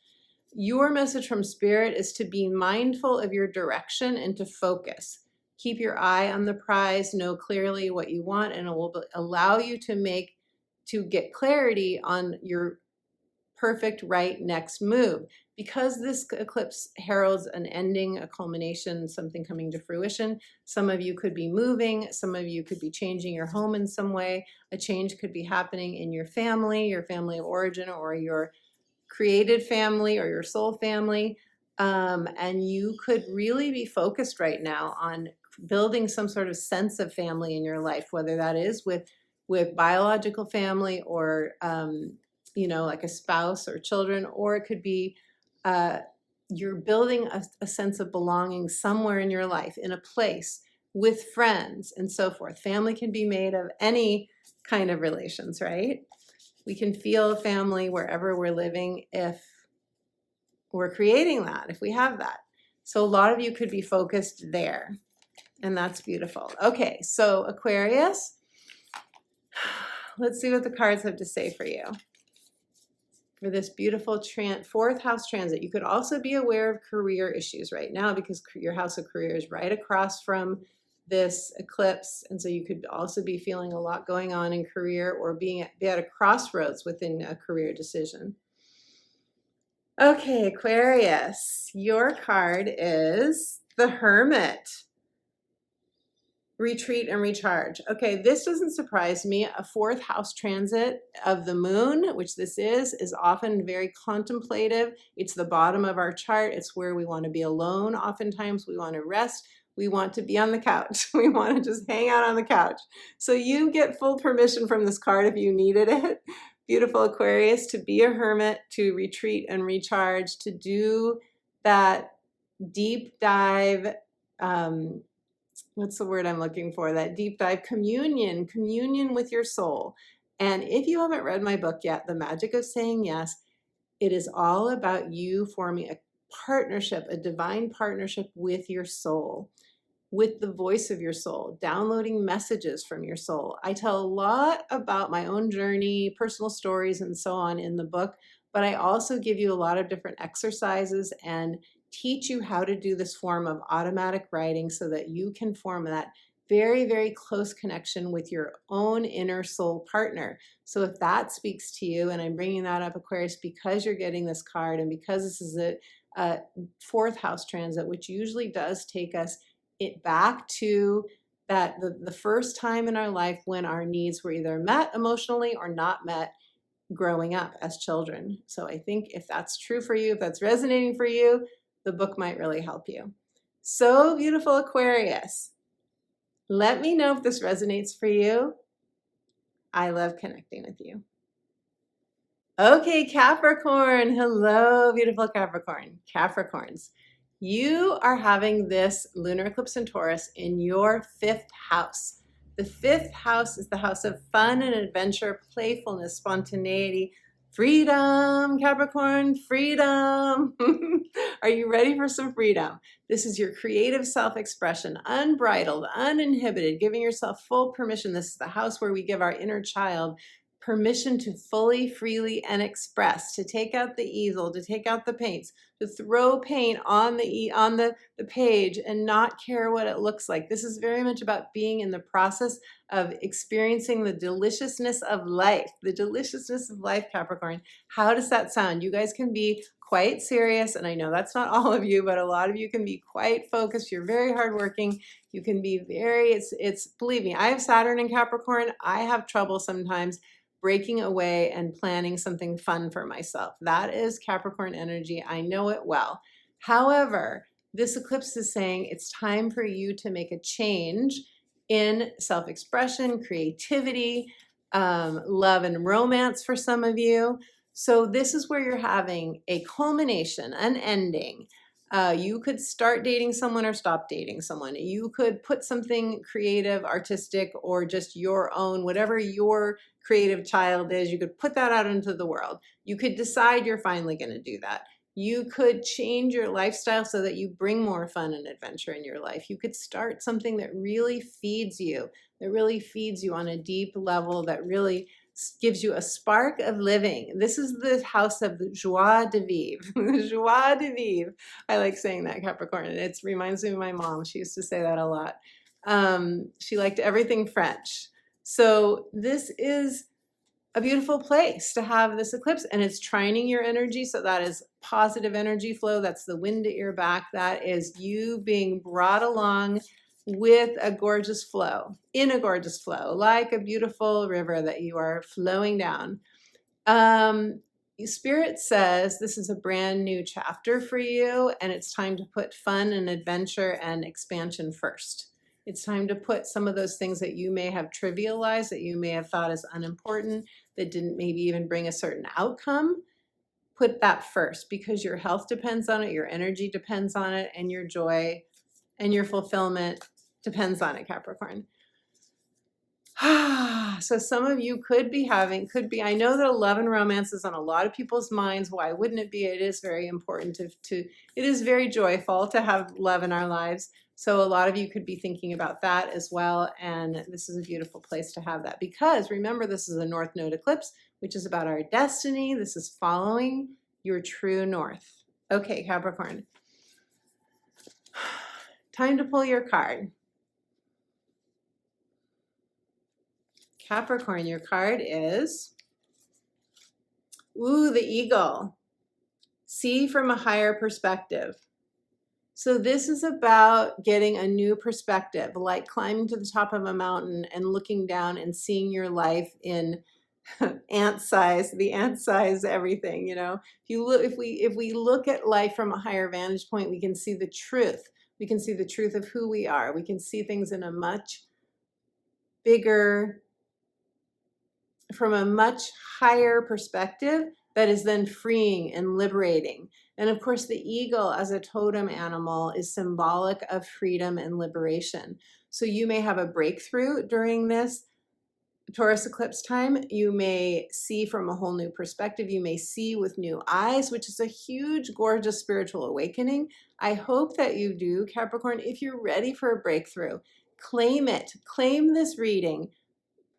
A: Your message from Spirit is to be mindful of your direction and to focus. Keep your eye on the prize, know clearly what you want, and it will allow you to get clarity on your perfect right next move. Because this eclipse heralds an ending, a culmination, something coming to fruition, some of you could be moving, some of you could be changing your home in some way, a change could be happening in your family of origin, or your created family, or your soul family, and you could really be focused right now on building some sort of sense of family in your life, whether that is with biological family, or like a spouse or children, or it could be you're building a sense of belonging somewhere in your life, in a place, with friends, and so forth. Family can be made of any kind of relations, right? We can feel family wherever we're living if we're creating that, if we have that. So a lot of you could be focused there, and that's beautiful. Okay, so Aquarius, let's see what the cards have to say for you. For this beautiful fourth house transit. You could also be aware of career issues right now, because your house of career is right across from this eclipse. And so you could also be feeling a lot going on in career, or be at a crossroads within a career decision. Okay, Aquarius, your card is the Hermit. Retreat and recharge. Okay, this doesn't surprise me. A fourth house transit of the moon, which this is often very contemplative. It's the bottom of our chart. It's where we want to be alone. Oftentimes we want to rest. We want to be on the couch. We want to just hang out on the couch. So you get full permission from this card if you needed it. Beautiful Aquarius, to be a hermit, to retreat and recharge, to do that deep dive, what's the word I'm looking for? That deep dive communion with your soul. And if you haven't read my book yet, The Magic of Saying Yes, it is all about you forming a partnership, a divine partnership with your soul, with the voice of your soul, downloading messages from your soul. I tell a lot about my own journey, personal stories, and so on in the book, but I also give you a lot of different exercises and teach you how to do this form of automatic writing so that you can form that very, very close connection with your own inner soul partner. So if that speaks to you, and I'm bringing that up, Aquarius, because you're getting this card and because this is a fourth house transit, which usually does take us back to the first time in our life when our needs were either met emotionally or not met growing up as children. So I think if that's true for you, if that's resonating for you, the book might really help you. So beautiful, Aquarius. Let me know if this resonates for you. I love connecting with you. Okay, Capricorn. Hello, beautiful Capricorn. Capricorns, you are having this lunar eclipse in Taurus in your fifth house. The fifth house is the house of fun and adventure, playfulness, spontaneity, freedom, Capricorn, freedom. Are you ready for some freedom? This is your creative self-expression, unbridled, uninhibited, giving yourself full permission. This is the house where we give our inner child permission to fully, freely, and express, to take out the easel, to take out the paints, to throw paint on the page and not care what it looks like. This is very much about being in the process of experiencing the deliciousness of life. The deliciousness of life, Capricorn. How does that sound? You guys can be quite serious, and I know that's not all of you, but a lot of you can be quite focused. You're very hardworking. You can be very, believe me, I have Saturn in Capricorn. I have trouble sometimes breaking away and planning something fun for myself. That is Capricorn energy. I know it well. However, this eclipse is saying it's time for you to make a change in self-expression, creativity, love and romance for some of you. So this is where you're having a culmination, an ending. You could start dating someone or stop dating someone. You could put something creative, artistic, or just your own, whatever your creative child is, you could put that out into the world. You could decide you're finally going to do that. You could change your lifestyle so that you bring more fun and adventure in your life. You could start something that really feeds you, on a deep level, that really gives you a spark of living. This is the house of the joie de vivre. Joie de vivre. I like saying that, Capricorn. It reminds me of my mom. She used to say that a lot. She liked everything French. So this is a beautiful place to have this eclipse, and it's trining your energy. So that is positive energy flow. That's the wind at your back. That is you being brought along with a gorgeous flow, in a gorgeous flow, like a beautiful river that you are flowing down. Spirit says this is a brand new chapter for you, and it's time to put fun and adventure and expansion first. It's time to put some of those things that you may have trivialized, that you may have thought as unimportant, that didn't maybe even bring a certain outcome. Put that first, because your health depends on it, your energy depends on it, and your joy and your fulfillment depends on it, Capricorn. So some of you could be, I know that love and romance is on a lot of people's minds. Why wouldn't it be? It is very important it is very joyful to have love in our lives. So a lot of you could be thinking about that as well. And this is a beautiful place to have that, because remember, this is a North Node eclipse, which is about our destiny. This is following your true north. Okay, Capricorn. Time to pull your card. Capricorn, your card is, the eagle. See from a higher perspective. So this is about getting a new perspective, like climbing to the top of a mountain and looking down and seeing your life in ant size, the ant size, everything, you know. If we look at life from a higher vantage point, we can see the truth. We can see the truth of who we are. We can see things in a much bigger, from a much higher perspective, that is then freeing and liberating. And of course, the eagle as a totem animal is symbolic of freedom and liberation. So you may have a breakthrough during this Taurus eclipse time. You may see from a whole new perspective. You may see with new eyes, which is a huge, gorgeous spiritual awakening. I hope that you do, Capricorn. If you're ready for a breakthrough, claim it. Claim this reading.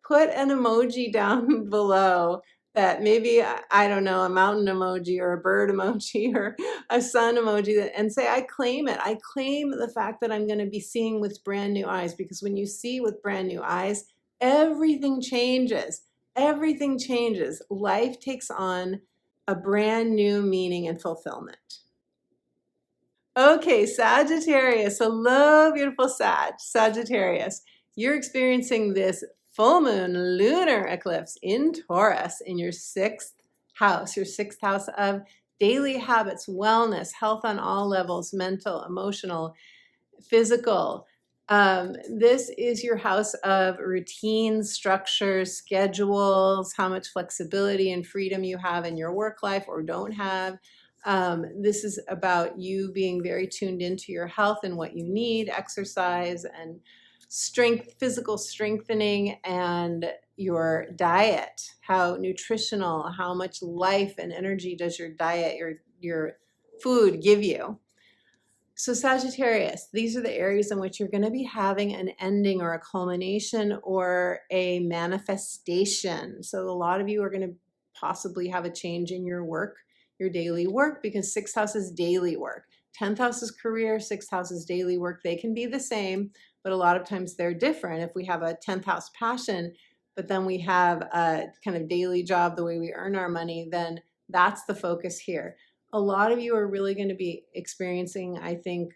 A: Put an emoji down below that maybe, I don't know, a mountain emoji or a bird emoji or a sun emoji, and say, I claim it. I claim the fact that I'm going to be seeing with brand new eyes, because when you see with brand new eyes, everything changes. Everything changes. Life takes on a brand new meaning and fulfillment. Okay, Sagittarius. Hello, beautiful Sagittarius. You're experiencing this full moon lunar eclipse in Taurus in your 6th house, of daily habits, wellness, health on all levels, mental, emotional, physical. This is your house of routines, structures, schedules, how much flexibility and freedom you have in your work life or don't have. This is about you being very tuned into your health and what you need, exercise and strength, physical strengthening, and your diet, how nutritional, how much life and energy does your diet, your food give you. So Sagittarius, these are the areas in which you're going to be having an ending or a culmination or a manifestation. So a lot of you are going to possibly have a change in your work, your daily work, because 6th house is daily work. 10th house is career, 6th house is daily work. They can be the same, but a lot of times they're different. If we have a 10th house passion, but then we have a kind of daily job, the way we earn our money, then that's the focus here. A lot of you are really going to be experiencing, I think,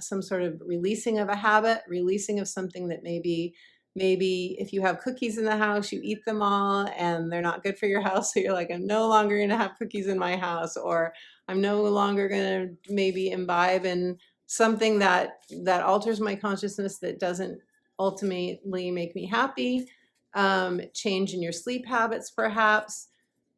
A: some sort of releasing of a habit, releasing of something that maybe Maybe if you have cookies in the house, you eat them all and they're not good for your house. So you're like, I'm no longer going to have cookies in my house, or I'm no longer going to maybe imbibe in something that alters my consciousness, that doesn't ultimately make me happy. Change in your sleep habits, perhaps.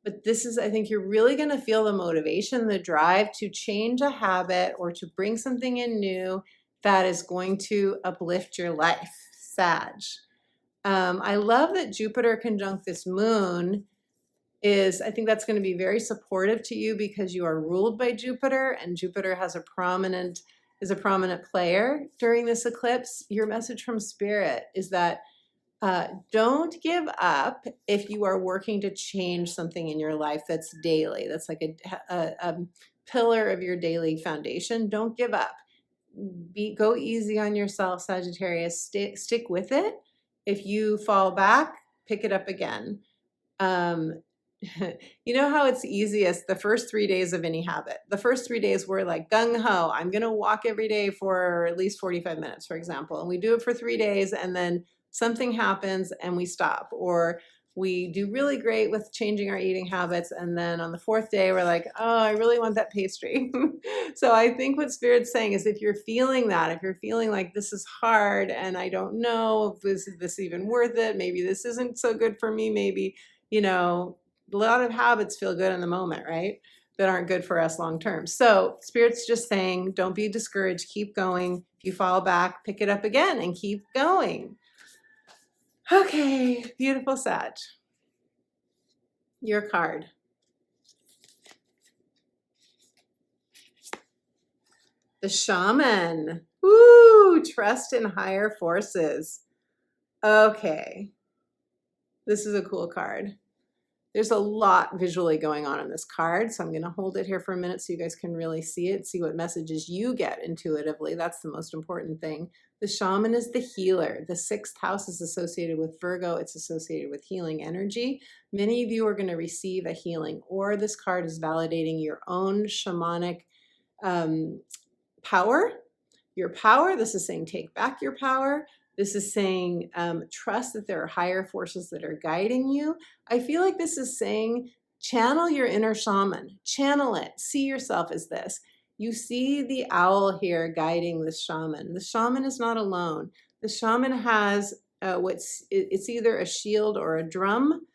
A: But this is, I think you're really going to feel the motivation, the drive to change a habit or to bring something in new that is going to uplift your life, Sag. I love that Jupiter conjunct this moon I think that's going to be very supportive to you, because you are ruled by Jupiter, and Jupiter is a prominent player during this eclipse. Your message from Spirit is that don't give up if you are working to change something in your life that's daily. That's like a pillar of your daily foundation. Don't give up. Go easy on yourself, Sagittarius. Stick with it. If you fall back, pick it up again. You know how it's easiest the first 3 days of any habit. The first 3 days we're like gung-ho. I'm going to walk every day for at least 45 minutes, for example. And we do it for 3 days, and then something happens and we stop. Or we do really great with changing our eating habits, and then on the 4th day we're like, oh, I really want that pastry. So I think what Spirit's saying is, if you're feeling that, if you're feeling like this is hard and I don't know if this even worth it, maybe this isn't so good for me, maybe, a lot of habits feel good in the moment, right? That aren't good for us long term. So Spirit's just saying, don't be discouraged, keep going. If you fall back, pick it up again and keep going. Okay, beautiful Sag. Your card. The Shaman. Ooh, trust in higher forces. Okay. This is a cool card. There's a lot visually going on in this card, so I'm going to hold it here for a minute so you guys can really see it, see what messages you get intuitively. That's the most important thing. The Shaman is the healer. The 6th house is associated with Virgo. It's associated with healing energy. Many of you are going to receive a healing, or this card is validating your own shamanic power. Your power. This is saying take back your power. This is saying trust that there are higher forces that are guiding you. I feel like this is saying channel your inner shaman. Channel it. See yourself as this. You see the owl here guiding the shaman. The shaman is not alone. The shaman has it's either a shield or a drum,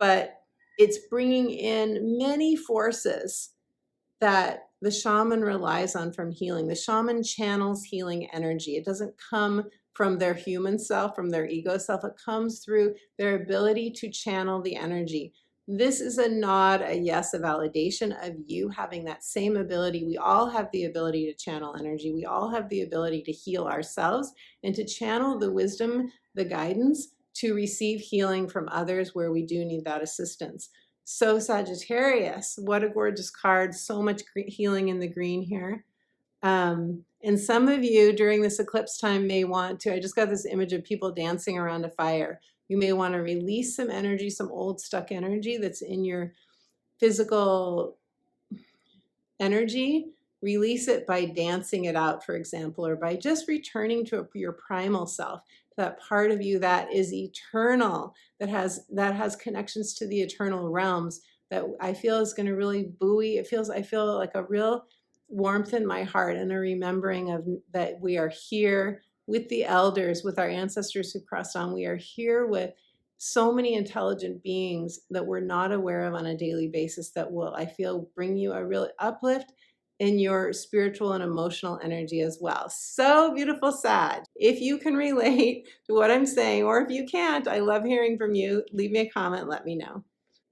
A: but it's bringing in many forces that the shaman relies on from healing. The shaman channels healing energy. It doesn't come from their human self, from their ego self. It comes through their ability to channel the energy. This is a nod, a yes, a validation of you having that same ability. We all have the ability to channel energy. We all have the ability to heal ourselves and to channel the wisdom, the guidance to receive healing from others where we do need that assistance. So Sagittarius, what a gorgeous card. So much healing in the green here. And some of you during this eclipse time may want to, I just got this image of people dancing around a fire. You may want to release some energy, some old stuck energy that's in your physical energy. Release it by dancing it out, for example, or by just returning to your primal self, that part of you that is eternal, that has connections to the eternal realms, that I feel is going to really buoy. I feel like a real warmth in my heart and a remembering of that we are here with the elders, with our ancestors who crossed on. We are here with so many intelligent beings that we're not aware of on a daily basis, that will, I feel, bring you a real uplift in your spiritual and emotional energy as well. So beautiful, Sag. If you can relate to what I'm saying, or if you can't, I love hearing from you. Leave me a comment, let me know.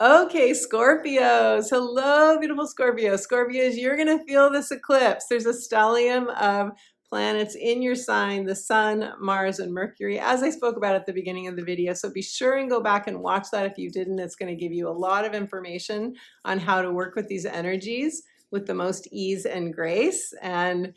A: Okay, Scorpios. Hello, beautiful Scorpios. Scorpios, you're going to feel this eclipse. There's a stellium of planets in your sign, the Sun, Mars, and Mercury, as I spoke about at the beginning of the video. So be sure and go back and watch that if you didn't. It's going to give you a lot of information on how to work with these energies with the most ease and grace and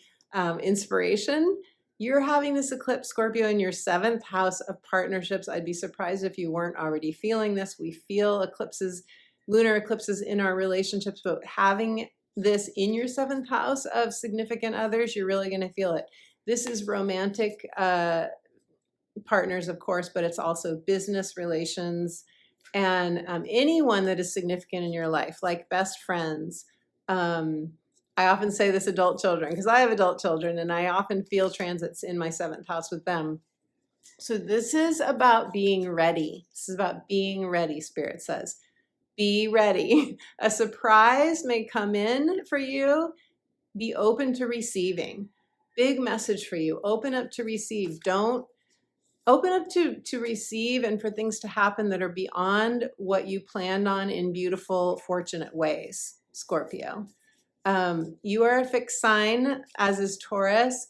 A: inspiration. You're having this eclipse, Scorpio, in your 7th house of partnerships. I'd be surprised if you weren't already feeling this. We feel eclipses, lunar eclipses in our relationships, but having this in your 7th house of significant others, you're really going to feel it. This is romantic partners, of course, but it's also business relations and anyone that is significant in your life, like best friends. I often say this adult children, because I have adult children and I often feel transits in my 7th house with them. So this is about being ready. This is about being ready, Spirit says. Be ready. A surprise may come in for you. Be open to receiving. Big message for you. Open up to receive. Don't open up to receive and for things to happen that are beyond what you planned on in beautiful, fortunate ways, Scorpio. You are a fixed sign, as is Taurus,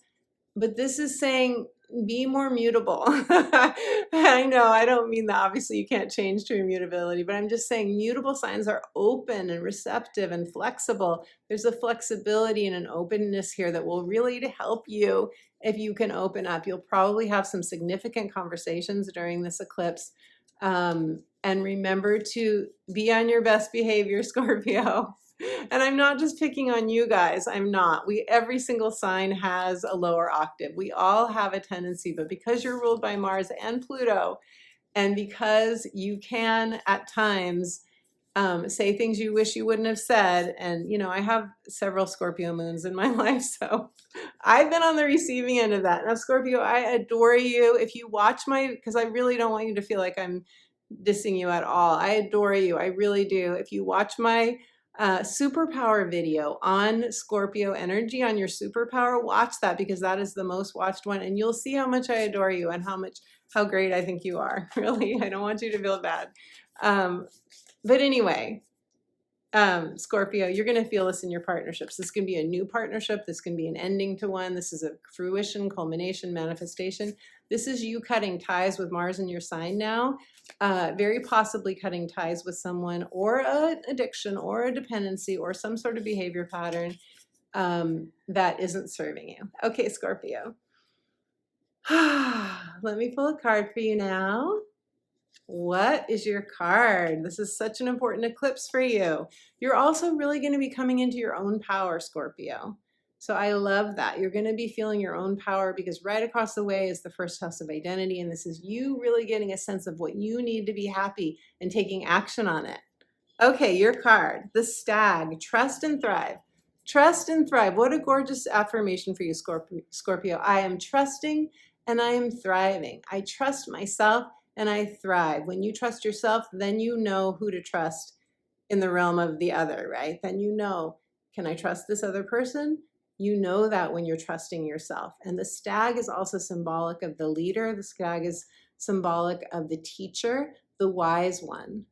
A: but this is saying be more mutable. I know I don't mean that obviously you can't change to immutability, but I'm just saying mutable signs are open and receptive and flexible. There's a flexibility and an openness here that will really help you if you can open up. You'll probably have some significant conversations during this eclipse. And remember to be on your best behavior, Scorpio. And I'm not just picking on you guys. I'm not. Every single sign has a lower octave. We all have a tendency, but because you're ruled by Mars and Pluto, and because you can at times say things you wish you wouldn't have said, and you know, I have several Scorpio moons in my life, so I've been on the receiving end of that. Now, Scorpio, I adore you. If you watch because I really don't want you to feel like I'm dissing you at all. I adore you. I really do. If you watch my superpower video on Scorpio energy, on your superpower, watch that, because that is the most watched one, and you'll see how much I adore you and how great I think you are. Really, I don't want you to feel bad. But anyway, Scorpio, you're going to feel this in your partnerships. This can be a new partnership. This can be an ending to one. This is a fruition, culmination, manifestation. This is you cutting ties with Mars in your sign now, very possibly cutting ties with someone or an addiction or a dependency or some sort of behavior pattern that isn't serving you. Okay, Scorpio. Let me pull a card for you now. What is your card? This is such an important eclipse for you. You're also really going to be coming into your own power, Scorpio. So I love that. You're going to be feeling your own power, because right across the way is the 1st house of identity. And this is you really getting a sense of what you need to be happy and taking action on it. Okay, your card, the Stag, trust and thrive. Trust and thrive. What a gorgeous affirmation for you, Scorpio. I am trusting and I am thriving. I trust myself and I thrive. When you trust yourself, then you know who to trust in the realm of the other, right? Then you know, can I trust this other person? You know that when you're trusting yourself. And the Stag is also symbolic of the leader. The Stag is symbolic of the teacher, the wise one.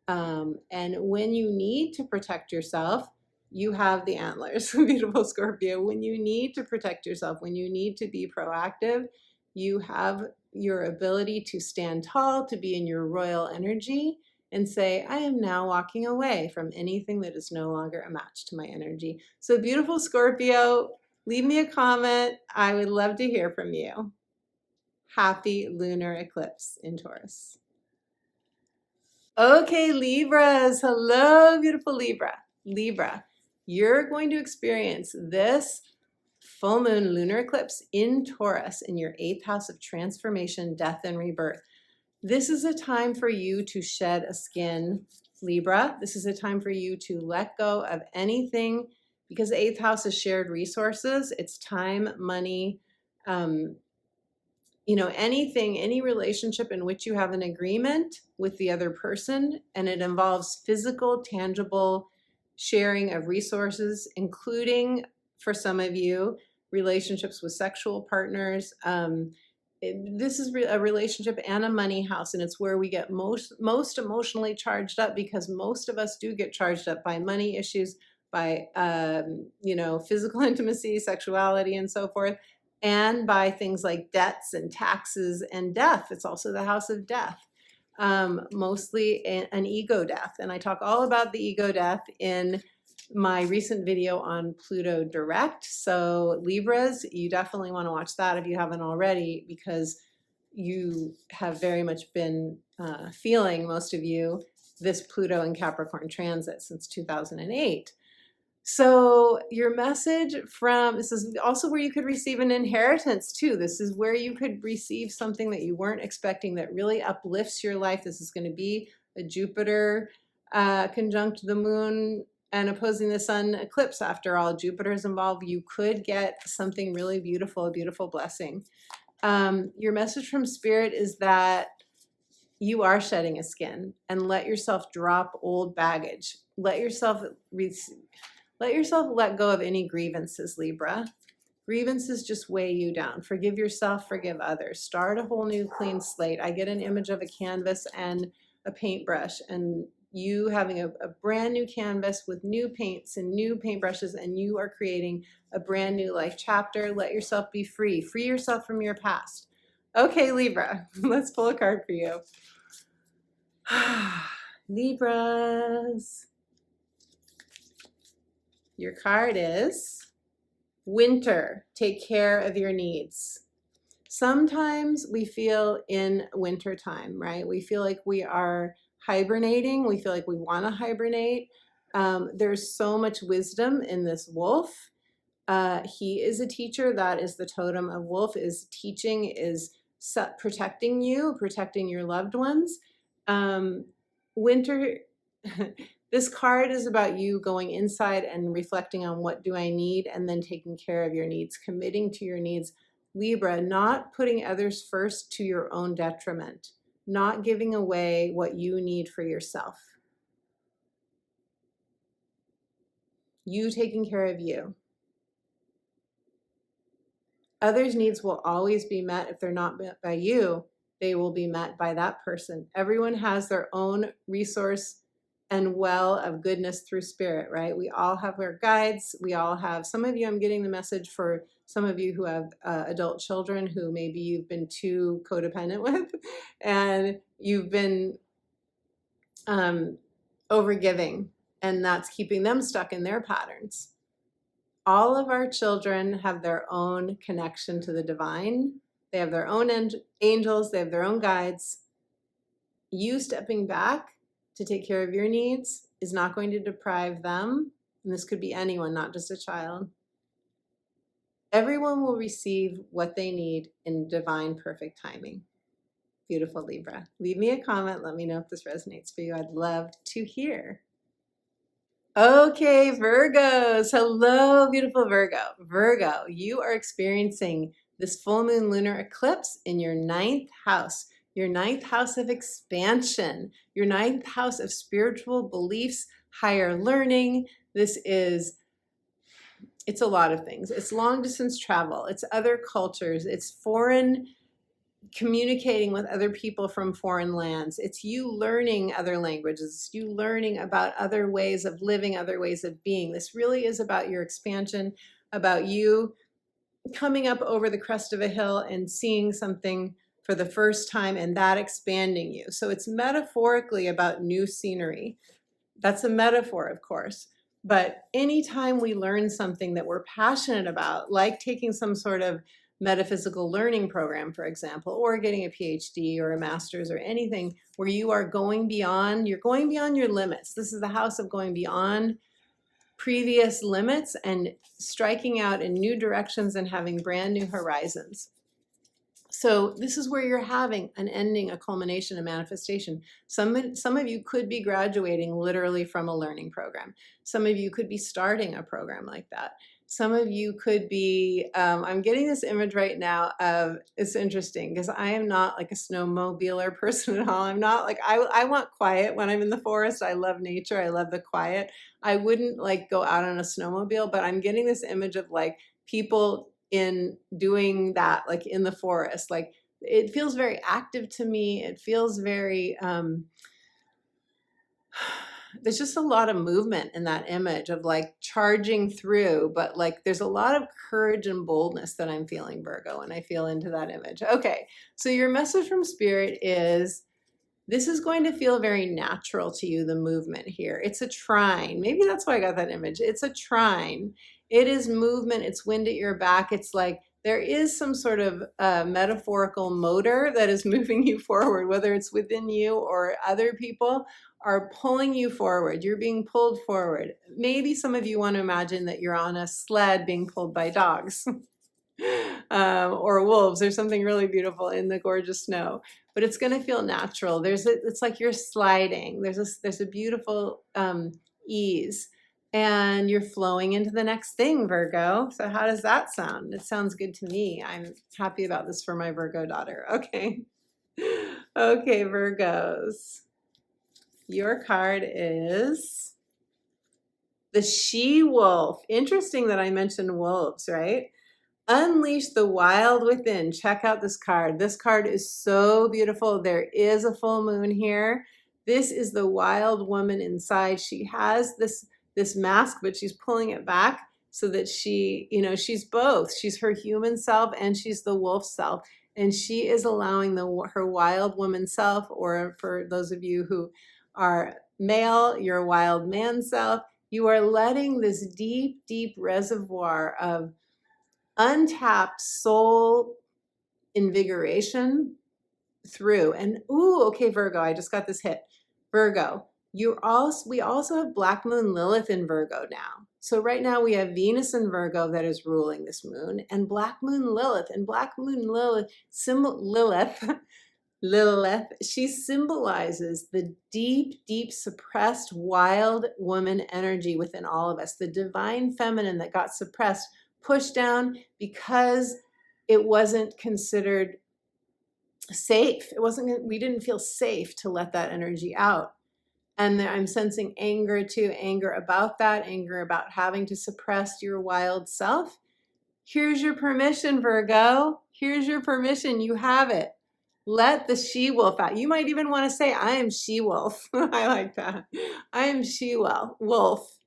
A: And when you need to protect yourself, you have the antlers, beautiful Scorpio. When you need to protect yourself, when you need to be proactive, you have your ability to stand tall, to be in your royal energy and say, I am now walking away from anything that is no longer a match to my energy. So beautiful Scorpio, leave me a comment. I would love to hear from you. Happy lunar eclipse in Taurus. Okay, Libras. Hello, beautiful Libra. Libra, you're going to experience this full moon lunar eclipse in Taurus in your 8th house of transformation, death, and rebirth. This is a time for you to shed a skin, Libra. This is a time for you to let go of anything, because the 8th house is shared resources. It's time, money, anything, any relationship in which you have an agreement with the other person, and it involves physical, tangible sharing of resources, including, for some of you, relationships with sexual partners. This is a relationship and a money house, and it's where we get most emotionally charged up, because most of us do get charged up by money issues, by physical intimacy, sexuality, and so forth, and by things like debts and taxes and death. It's also the house of death, mostly an ego death. And I talk all about the ego death in my recent video on Pluto direct. So Libras, you definitely want to watch that if you haven't already, because you have very much been feeling, most of you, this Pluto and Capricorn transit since 2008. So your message from, this is also where you could receive an inheritance too. This is where you could receive something that you weren't expecting that really uplifts your life. This is going to be a Jupiter conjunct the moon and opposing the sun eclipse. After all, Jupiter is involved. You could get something really beautiful, a beautiful blessing. Your message from Spirit is that you are shedding a skin, and let yourself drop old baggage. Let yourself let go of any grievances, Libra. Grievances just weigh you down. Forgive yourself, forgive others. Start a whole new clean slate. I get an image of a canvas and a paintbrush, and you having a brand new canvas with new paints and new paintbrushes, and you are creating a brand new life chapter. Let yourself be free. Free yourself from your past. Okay, Libra, let's pull a card for you. Libras. Your card is winter. Take care of your needs. Sometimes we feel in winter time, right? We feel like we are hibernating. We feel like we want to hibernate. There's so much wisdom in this wolf. He is a teacher. That is the totem of wolf, is teaching, is protecting you, protecting your loved ones. Winter, this card is about you going inside and reflecting on what do I need, and then taking care of your needs, committing to your needs. Libra, not putting others first to your own detriment, not giving away what you need for yourself. You taking care of you. Others' needs will always be met. If they're not met by you, they will be met by that person. Everyone has their own resource and well of goodness through spirit, right? We all have our guides. We all have, some of you, I'm getting the message for some of you who have adult children who maybe you've been too codependent with, and you've been overgiving, and that's keeping them stuck in their patterns. All of our children have their own connection to the divine. They have their own angels. They have their own guides. You stepping back to take care of your needs is not going to deprive them. And this could be anyone, not just a child. Everyone will receive what they need in divine, perfect timing. Beautiful, Libra. Leave me a comment. Let me know if this resonates for you. I'd love to hear. Okay, Virgos. Hello, beautiful Virgo. Virgo, you are experiencing this full moon lunar eclipse in your 9th house. Your 9th house of expansion, your 9th house of spiritual beliefs, higher learning. It's a lot of things. It's long distance travel. It's other cultures. It's foreign, communicating with other people from foreign lands. It's you learning other languages. It's you learning about other ways of living, other ways of being. This really is about your expansion, about you coming up over the crest of a hill and seeing something for the first time, and that expanding you. So it's metaphorically about new scenery. That's a metaphor, of course. But anytime we learn something that we're passionate about, like taking some sort of metaphysical learning program, for example, or getting a PhD or a master's or anything where you are going beyond, you're going beyond your limits. This is the house of going beyond previous limits and striking out in new directions and having brand new horizons. So this is where you're having an ending, a culmination, a manifestation. Some of you could be graduating literally from a learning program. Some of you could be starting a program like that. Some of you could be, I'm getting this image right now of, it's interesting because I am not like a snowmobiler person at all. I'm not like, I want quiet when I'm in the forest. I love nature. I love the quiet. I wouldn't like go out on a snowmobile, but I'm getting this image of like people in doing that, like in the forest. Like it feels very active to me. It feels very, there's just a lot of movement in that image of like charging through, but like there's a lot of courage and boldness that I'm feeling, Virgo, and I feel into that image. Okay, so your message from Spirit is, this is going to feel very natural to you, the movement here. It's a trine. Maybe that's why I got that image. It's a trine. It is movement. It's wind at your back. It's like there is some sort of metaphorical motor that is moving you forward, whether it's within you or other people are pulling you forward. You're being pulled forward. Maybe some of you want to imagine that you're on a sled being pulled by dogs. Or wolves or something really beautiful in the gorgeous snow, but it's going to feel natural. It's like you're sliding. There's a beautiful ease, and you're flowing into the next thing, Virgo. So how does that sound? It sounds good to me. I'm happy about this for my Virgo daughter. Okay. Okay, Virgos. Your card is the she-wolf. Interesting that I mentioned wolves, right? Unleash the wild within. Check out this card. This card is so beautiful. There is a full moon here. This is the wild woman inside. She has this mask, but she's pulling it back so that she, she's both. She's her human self and she's the wolf self. And she is allowing her wild woman self, or for those of you who are male, your wild man self, you are letting this deep, deep reservoir of untapped soul invigoration through. And ooh, okay, Virgo, I just got this hit. Virgo, we also have Black Moon Lilith in Virgo now. So right now we have Venus in Virgo that is ruling this moon, and Black Moon Lilith. And Black Moon Lilith, she symbolizes the deep, deep suppressed wild woman energy within all of us, the divine feminine that got suppressed, pushed down because it wasn't considered safe. We didn't feel safe to let that energy out. And I'm sensing anger too, anger about that, anger about having to suppress your wild self. Here's your permission, Virgo. Here's your permission. You have it. Let the she-wolf out. You might even want to say, I am she-wolf. I like that. I am she-wolf.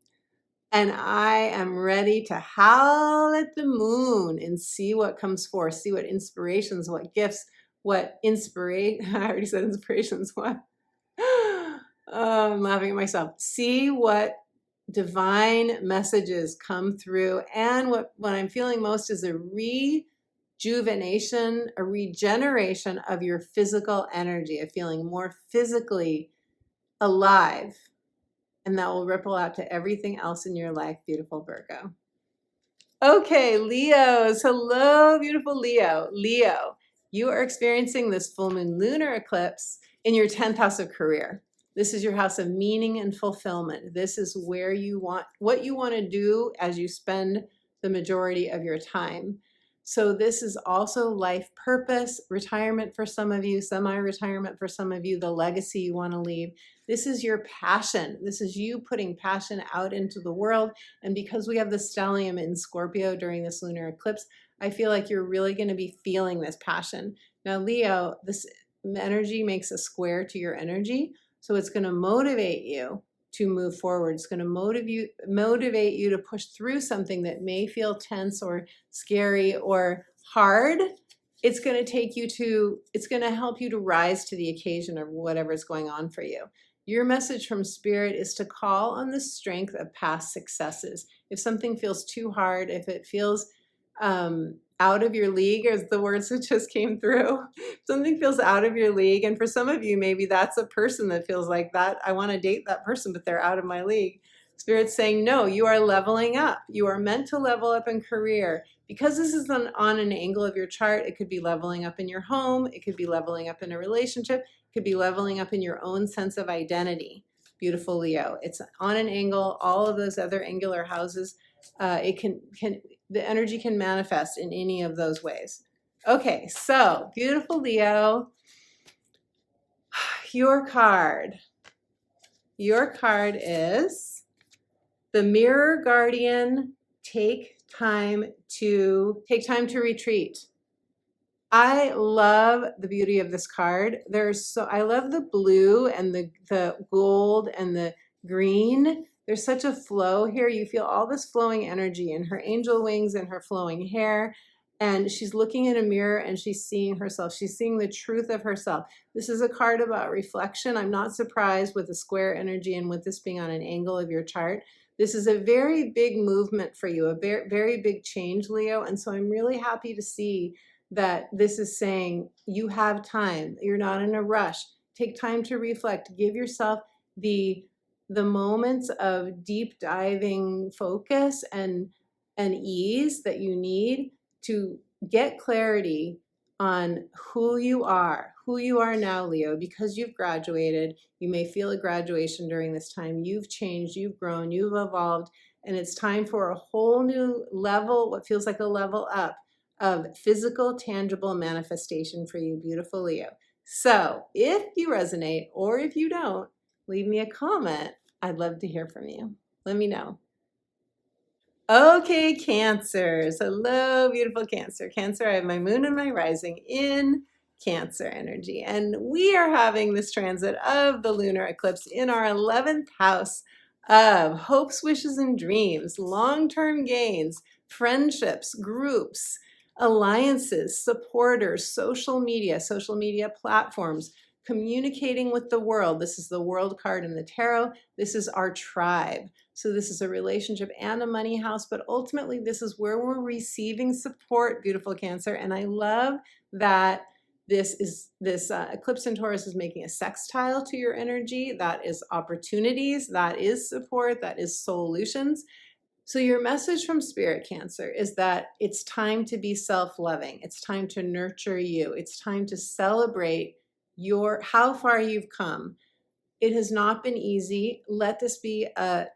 A: And I am ready to howl at the moon and see what comes forth, see what inspirations, what gifts, what I already said inspirations, what? Oh, I'm laughing at myself. See what divine messages come through. And what I'm feeling most is a rejuvenation, a regeneration of your physical energy, of feeling more physically alive. And that will ripple out to everything else in your life, beautiful Virgo. Okay, Leos. Hello, beautiful Leo. Leo, you are experiencing this full moon lunar eclipse in your 10th house of career. This is your house of meaning and fulfillment. This is where what you want to do as you spend the majority of your time. So this is also life purpose, retirement for some of you, semi-retirement for some of you, the legacy you want to leave. This is your passion. This is you putting passion out into the world. And because we have the stellium in Scorpio during this lunar eclipse, I feel like you're really going to be feeling this passion. Now, Leo, this energy makes a square to your energy. So it's going to motivate you to move forward. It's going to motivate you to push through something that may feel tense or scary or hard. It's going to help you to rise to the occasion of whatever is going on for you. Your message from Spirit is to call on the strength of past successes. If something feels too hard, if it feels out of your league, as the words that just came through, something feels out of your league. And for some of you, maybe that's a person that feels like that. I want to date that person, but they're out of my league. Spirit's saying, no, you are leveling up. You are meant to level up in career. Because this is on an angle of your chart, it could be leveling up in your home. It could be leveling up in a relationship. It could be leveling up in your own sense of identity. Beautiful Leo. It's on an angle. All of those other angular houses, the energy can manifest in any of those ways. Okay, so beautiful Leo, your card is the Mirror Guardian. Take time to retreat. I love the beauty of this card. I love the blue and the gold and the green. There's such a flow here. You feel all this flowing energy in her angel wings and her flowing hair. And she's looking in a mirror and she's seeing herself. She's seeing the truth of herself. This is a card about reflection. I'm not surprised with the square energy and with this being on an angle of your chart This is a very big movement for you, a very, very big change, Leo. And so I'm really happy to see that this is saying you have time. You're not in a rush. Take time to reflect. Give yourself the moments of deep diving focus and ease that you need to get clarity on who you are now, Leo, because you've graduated. You may feel a graduation during this time. You've changed, you've grown, you've evolved, and it's time for a whole new level, what feels like a level up of physical, tangible manifestation for you, beautiful Leo. So if you resonate, or if you don't, leave me a comment. I'd love to hear from you. Let me know. Okay, Cancers. Hello, beautiful Cancer. Cancer, I have my moon and my rising in Cancer energy. And we are having this transit of the lunar eclipse in our 11th house of hopes, wishes, and dreams, long-term gains, friendships, groups, alliances, supporters, social media platforms, communicating with the world. This is the world card in the tarot. This is our tribe. So this is a relationship and a money house, but ultimately this is where we're receiving support, beautiful Cancer. And I love that this eclipse in Taurus is making a sextile to your energy. That is opportunities, that is support, that is solutions. So your message from Spirit, Cancer, is that it's time to be self-loving. It's time to nurture you. It's time to celebrate how far you've come. It has not been easy. Let this be a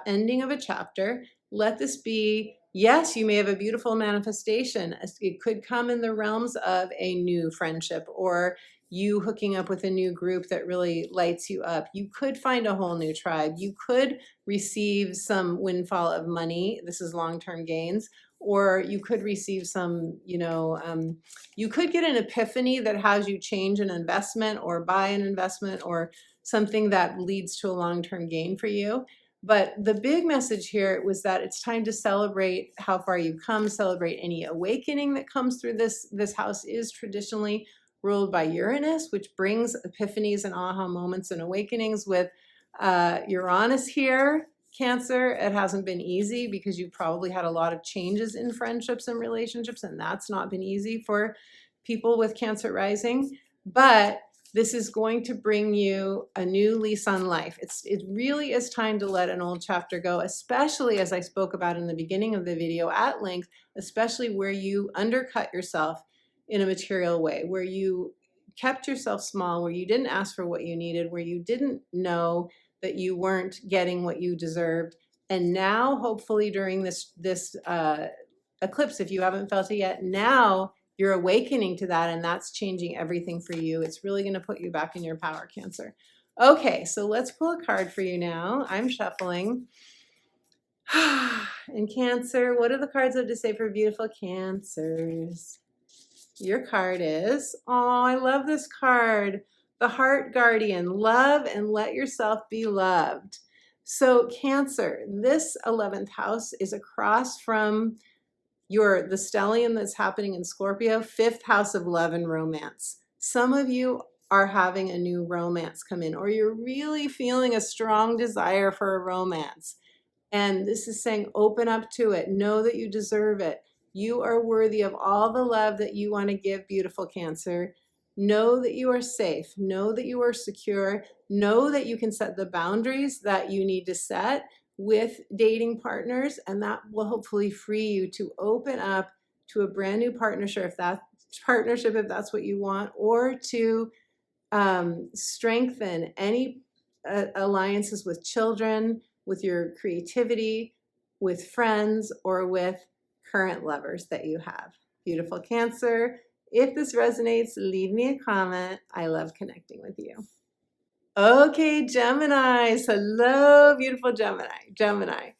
A: ending of a chapter. Let this be, yes, you may have a beautiful manifestation. It could come in the realms of a new friendship, or you hooking up with a new group that really lights you up. You could find a whole new tribe. You could receive some windfall of money. This is long-term gains. Or you could receive some, you could get an epiphany that has you change an investment or buy an investment or something that leads to a long-term gain for you. But the big message here was that it's time to celebrate how far you've come, celebrate any awakening that comes through this. This house is traditionally ruled by Uranus, which brings epiphanies and aha moments and awakenings. With Uranus here, Cancer, it hasn't been easy because you probably had a lot of changes in friendships and relationships, and that's not been easy for people with Cancer rising. But this is going to bring you a new lease on life. It really is time to let an old chapter go, especially as I spoke about in the beginning of the video at length, especially where you undercut yourself in a material way, where you kept yourself small, where you didn't ask for what you needed, where you didn't know that you weren't getting what you deserved. And now, hopefully during this eclipse, if you haven't felt it yet, now you're awakening to that, and that's changing everything for you. It's really going to put you back in your power, Cancer. Okay, so let's pull a card for you now. I'm shuffling. And Cancer, what do the cards have to say for beautiful Cancers? Your card is, oh, I love this card. The Heart Guardian, love and let yourself be loved. So Cancer, this 11th house is across from the stellium that's happening in Scorpio, 5th house of love and romance. Some of you are having a new romance come in, or you're really feeling a strong desire for a romance. And this is saying, open up to it. Know that you deserve it. You are worthy of all the love that you want to give, beautiful Cancer. Know that you are safe. Know that you are secure. Know that you can set the boundaries that you need to set with dating partners, and that will hopefully free you to open up to a brand new partnership if that's what you want, or to strengthen any alliances with children, with your creativity, with friends, or with current lovers that you have. Beautiful Cancer, if this resonates, leave me a comment. I love connecting with you. Okay, Geminis. Hello, beautiful Gemini.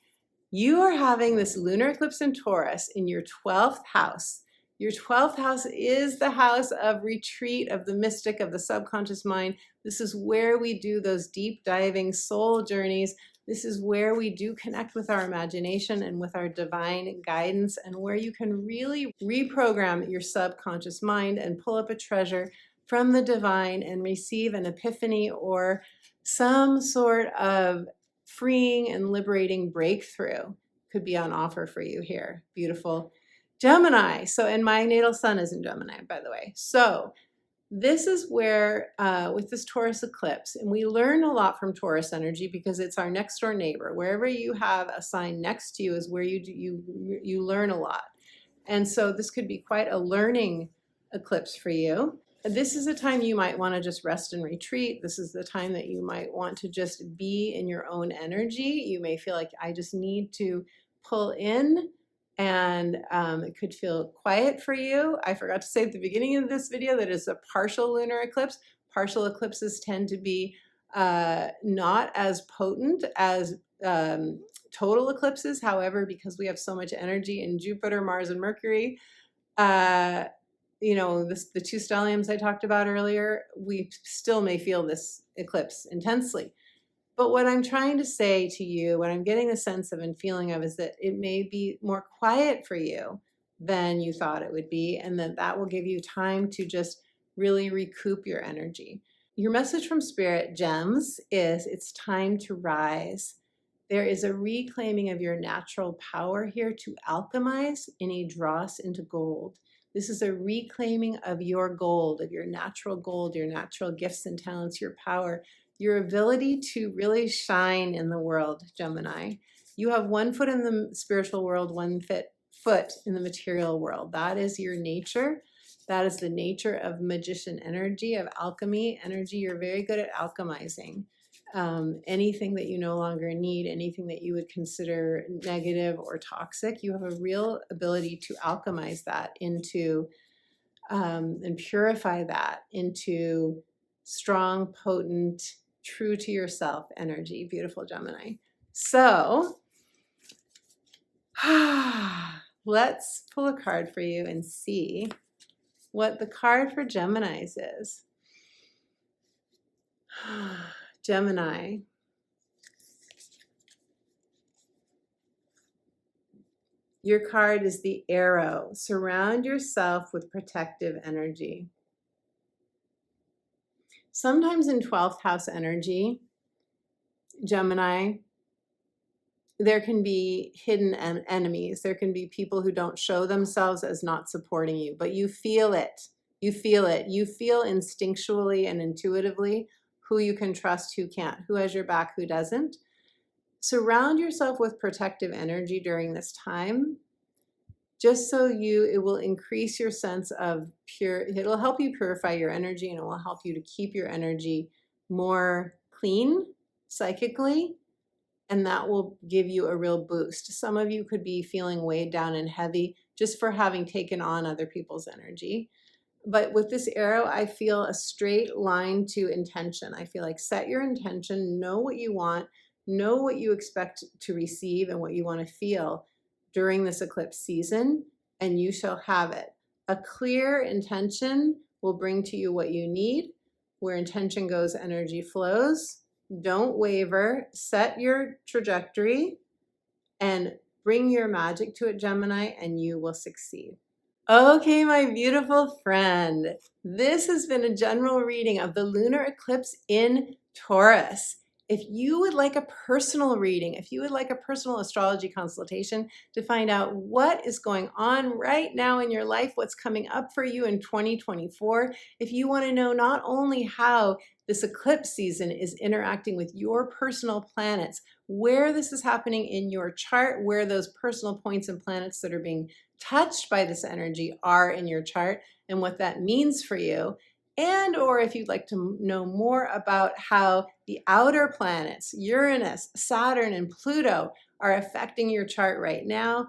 A: You are having this lunar eclipse in Taurus in your 12th house. Your 12th house is the house of retreat, of the mystic, of the subconscious mind. This is where we do those deep diving soul journeys. This is where we do connect with our imagination and with our divine guidance, and where you can really reprogram your subconscious mind and pull up a treasure from the divine and receive an epiphany or some sort of freeing and liberating breakthrough could be on offer for you here. Beautiful Gemini. So, and my natal sun is in Gemini, by the way. So this is where, with this Taurus eclipse, and we learn a lot from Taurus energy because it's our next door neighbor. Wherever you have a sign next to you is where you learn a lot. And so this could be quite a learning eclipse for you. This is a time you might want to just rest and retreat. This is the time that you might want to just be in your own energy. You may feel like I just need to pull in, and it could feel quiet for you. I forgot to say at the beginning of this video that it's a partial lunar eclipse. Partial eclipses tend to be not as potent as total eclipses. However, because we have so much energy in Jupiter, Mars, and Mercury, you know, the two stelliums I talked about earlier, we still may feel this eclipse intensely. But what I'm trying to say to you, what I'm getting a sense of and feeling of, is that it may be more quiet for you than you thought it would be, and that will give you time to just really recoup your energy. Your message from Spirit, Gems, is it's time to rise. There is a reclaiming of your natural power here to alchemize any dross into gold. This is a reclaiming of your gold, of your natural gold, your natural gifts and talents, your power, your ability to really shine in the world, Gemini. You have one foot in the spiritual world, one foot in the material world. That is your nature. That is the nature of magician energy, of alchemy energy. You're very good at alchemizing. Anything that you no longer need, anything that you would consider negative or toxic, you have a real ability to alchemize that into and purify that into strong, potent, true to yourself energy. Beautiful Gemini. So let's pull a card for you and see what the card for Geminis is. Gemini. Your card is the Arrow. Surround yourself with protective energy. Sometimes in 12th house energy, Gemini, there can be hidden enemies. There can be people who don't show themselves as not supporting you, but you feel it. You feel it. You feel instinctually and intuitively who you can trust, who can't, who has your back, who doesn't. Surround yourself with protective energy during this time, just so it will increase your sense of it'll help you purify your energy, and it will help you to keep your energy more clean psychically, and that will give you a real boost. Some of you could be feeling weighed down and heavy just for having taken on other people's energy. But with this Arrow, I feel a straight line to intention. I feel like set your intention, know what you want, know what you expect to receive and what you want to feel during this eclipse season, and you shall have it. A clear intention will bring to you what you need. Where intention goes, energy flows. Don't waver. Set your trajectory and bring your magic to it, Gemini, and you will succeed. Okay, my beautiful friend, this has been a general reading of the lunar eclipse in Taurus. If you would like a personal reading, if you would like a personal astrology consultation to find out what is going on right now in your life, what's coming up for you in 2024, if you want to know not only how this eclipse season is interacting with your personal planets, where this is happening in your chart, where those personal points and planets that are being touched by this energy are in your chart, and what that means for you, and or if you'd like to know more about how the outer planets, Uranus, Saturn, and Pluto are affecting your chart right now,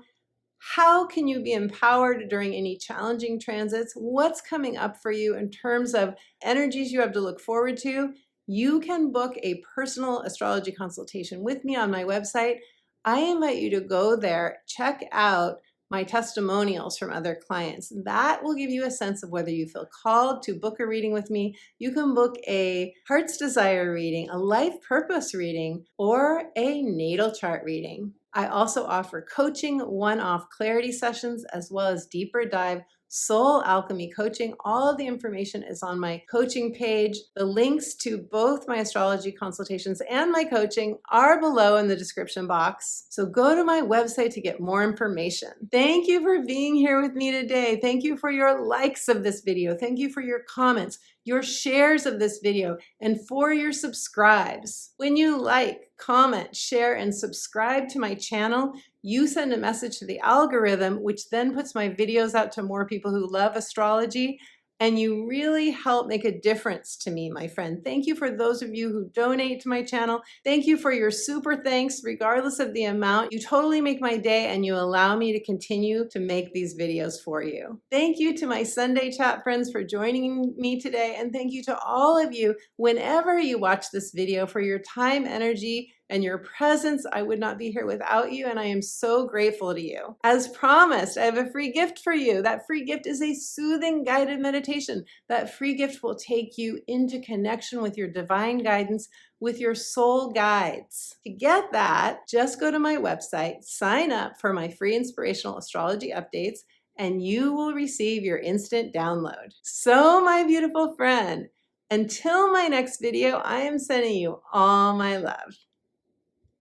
A: how can you be empowered during any challenging transits, what's coming up for you in terms of energies you have to look forward to, you can book a personal astrology consultation with me on my website. I invite you to go there, check out my testimonials from other clients. That will give you a sense of whether you feel called to book a reading with me. You can book a heart's desire reading, a life purpose reading, or a natal chart reading. I also offer coaching, one-off clarity sessions, as well as deeper dive soul alchemy coaching. All of the information is on my coaching page. The links to both my astrology consultations and my coaching are below in the description box. So go to my website to get more information. Thank you for being here with me today. Thank you for your likes of this video. Thank you for your comments, your shares of this video, and for your subscribes. When you like, comment, share, and subscribe to my channel, you send a message to the algorithm, which then puts my videos out to more people who love astrology. And you really help make a difference to me, my friend. Thank you for those of you who donate to my channel. Thank you for your super thanks, regardless of the amount. You totally make my day and you allow me to continue to make these videos for you. Thank you to my Sunday chat friends for joining me today. And thank you to all of you, whenever you watch this video, for your time, energy, and your presence. I would not be here without you, and I am so grateful to you. As promised, I have a free gift for you. That free gift is a soothing guided meditation. That free gift will take you into connection with your divine guidance, with your soul guides. To get that, just go to my website, sign up for my free inspirational astrology updates, and you will receive your instant download. So, my beautiful friend, until my next video, I am sending you all my love.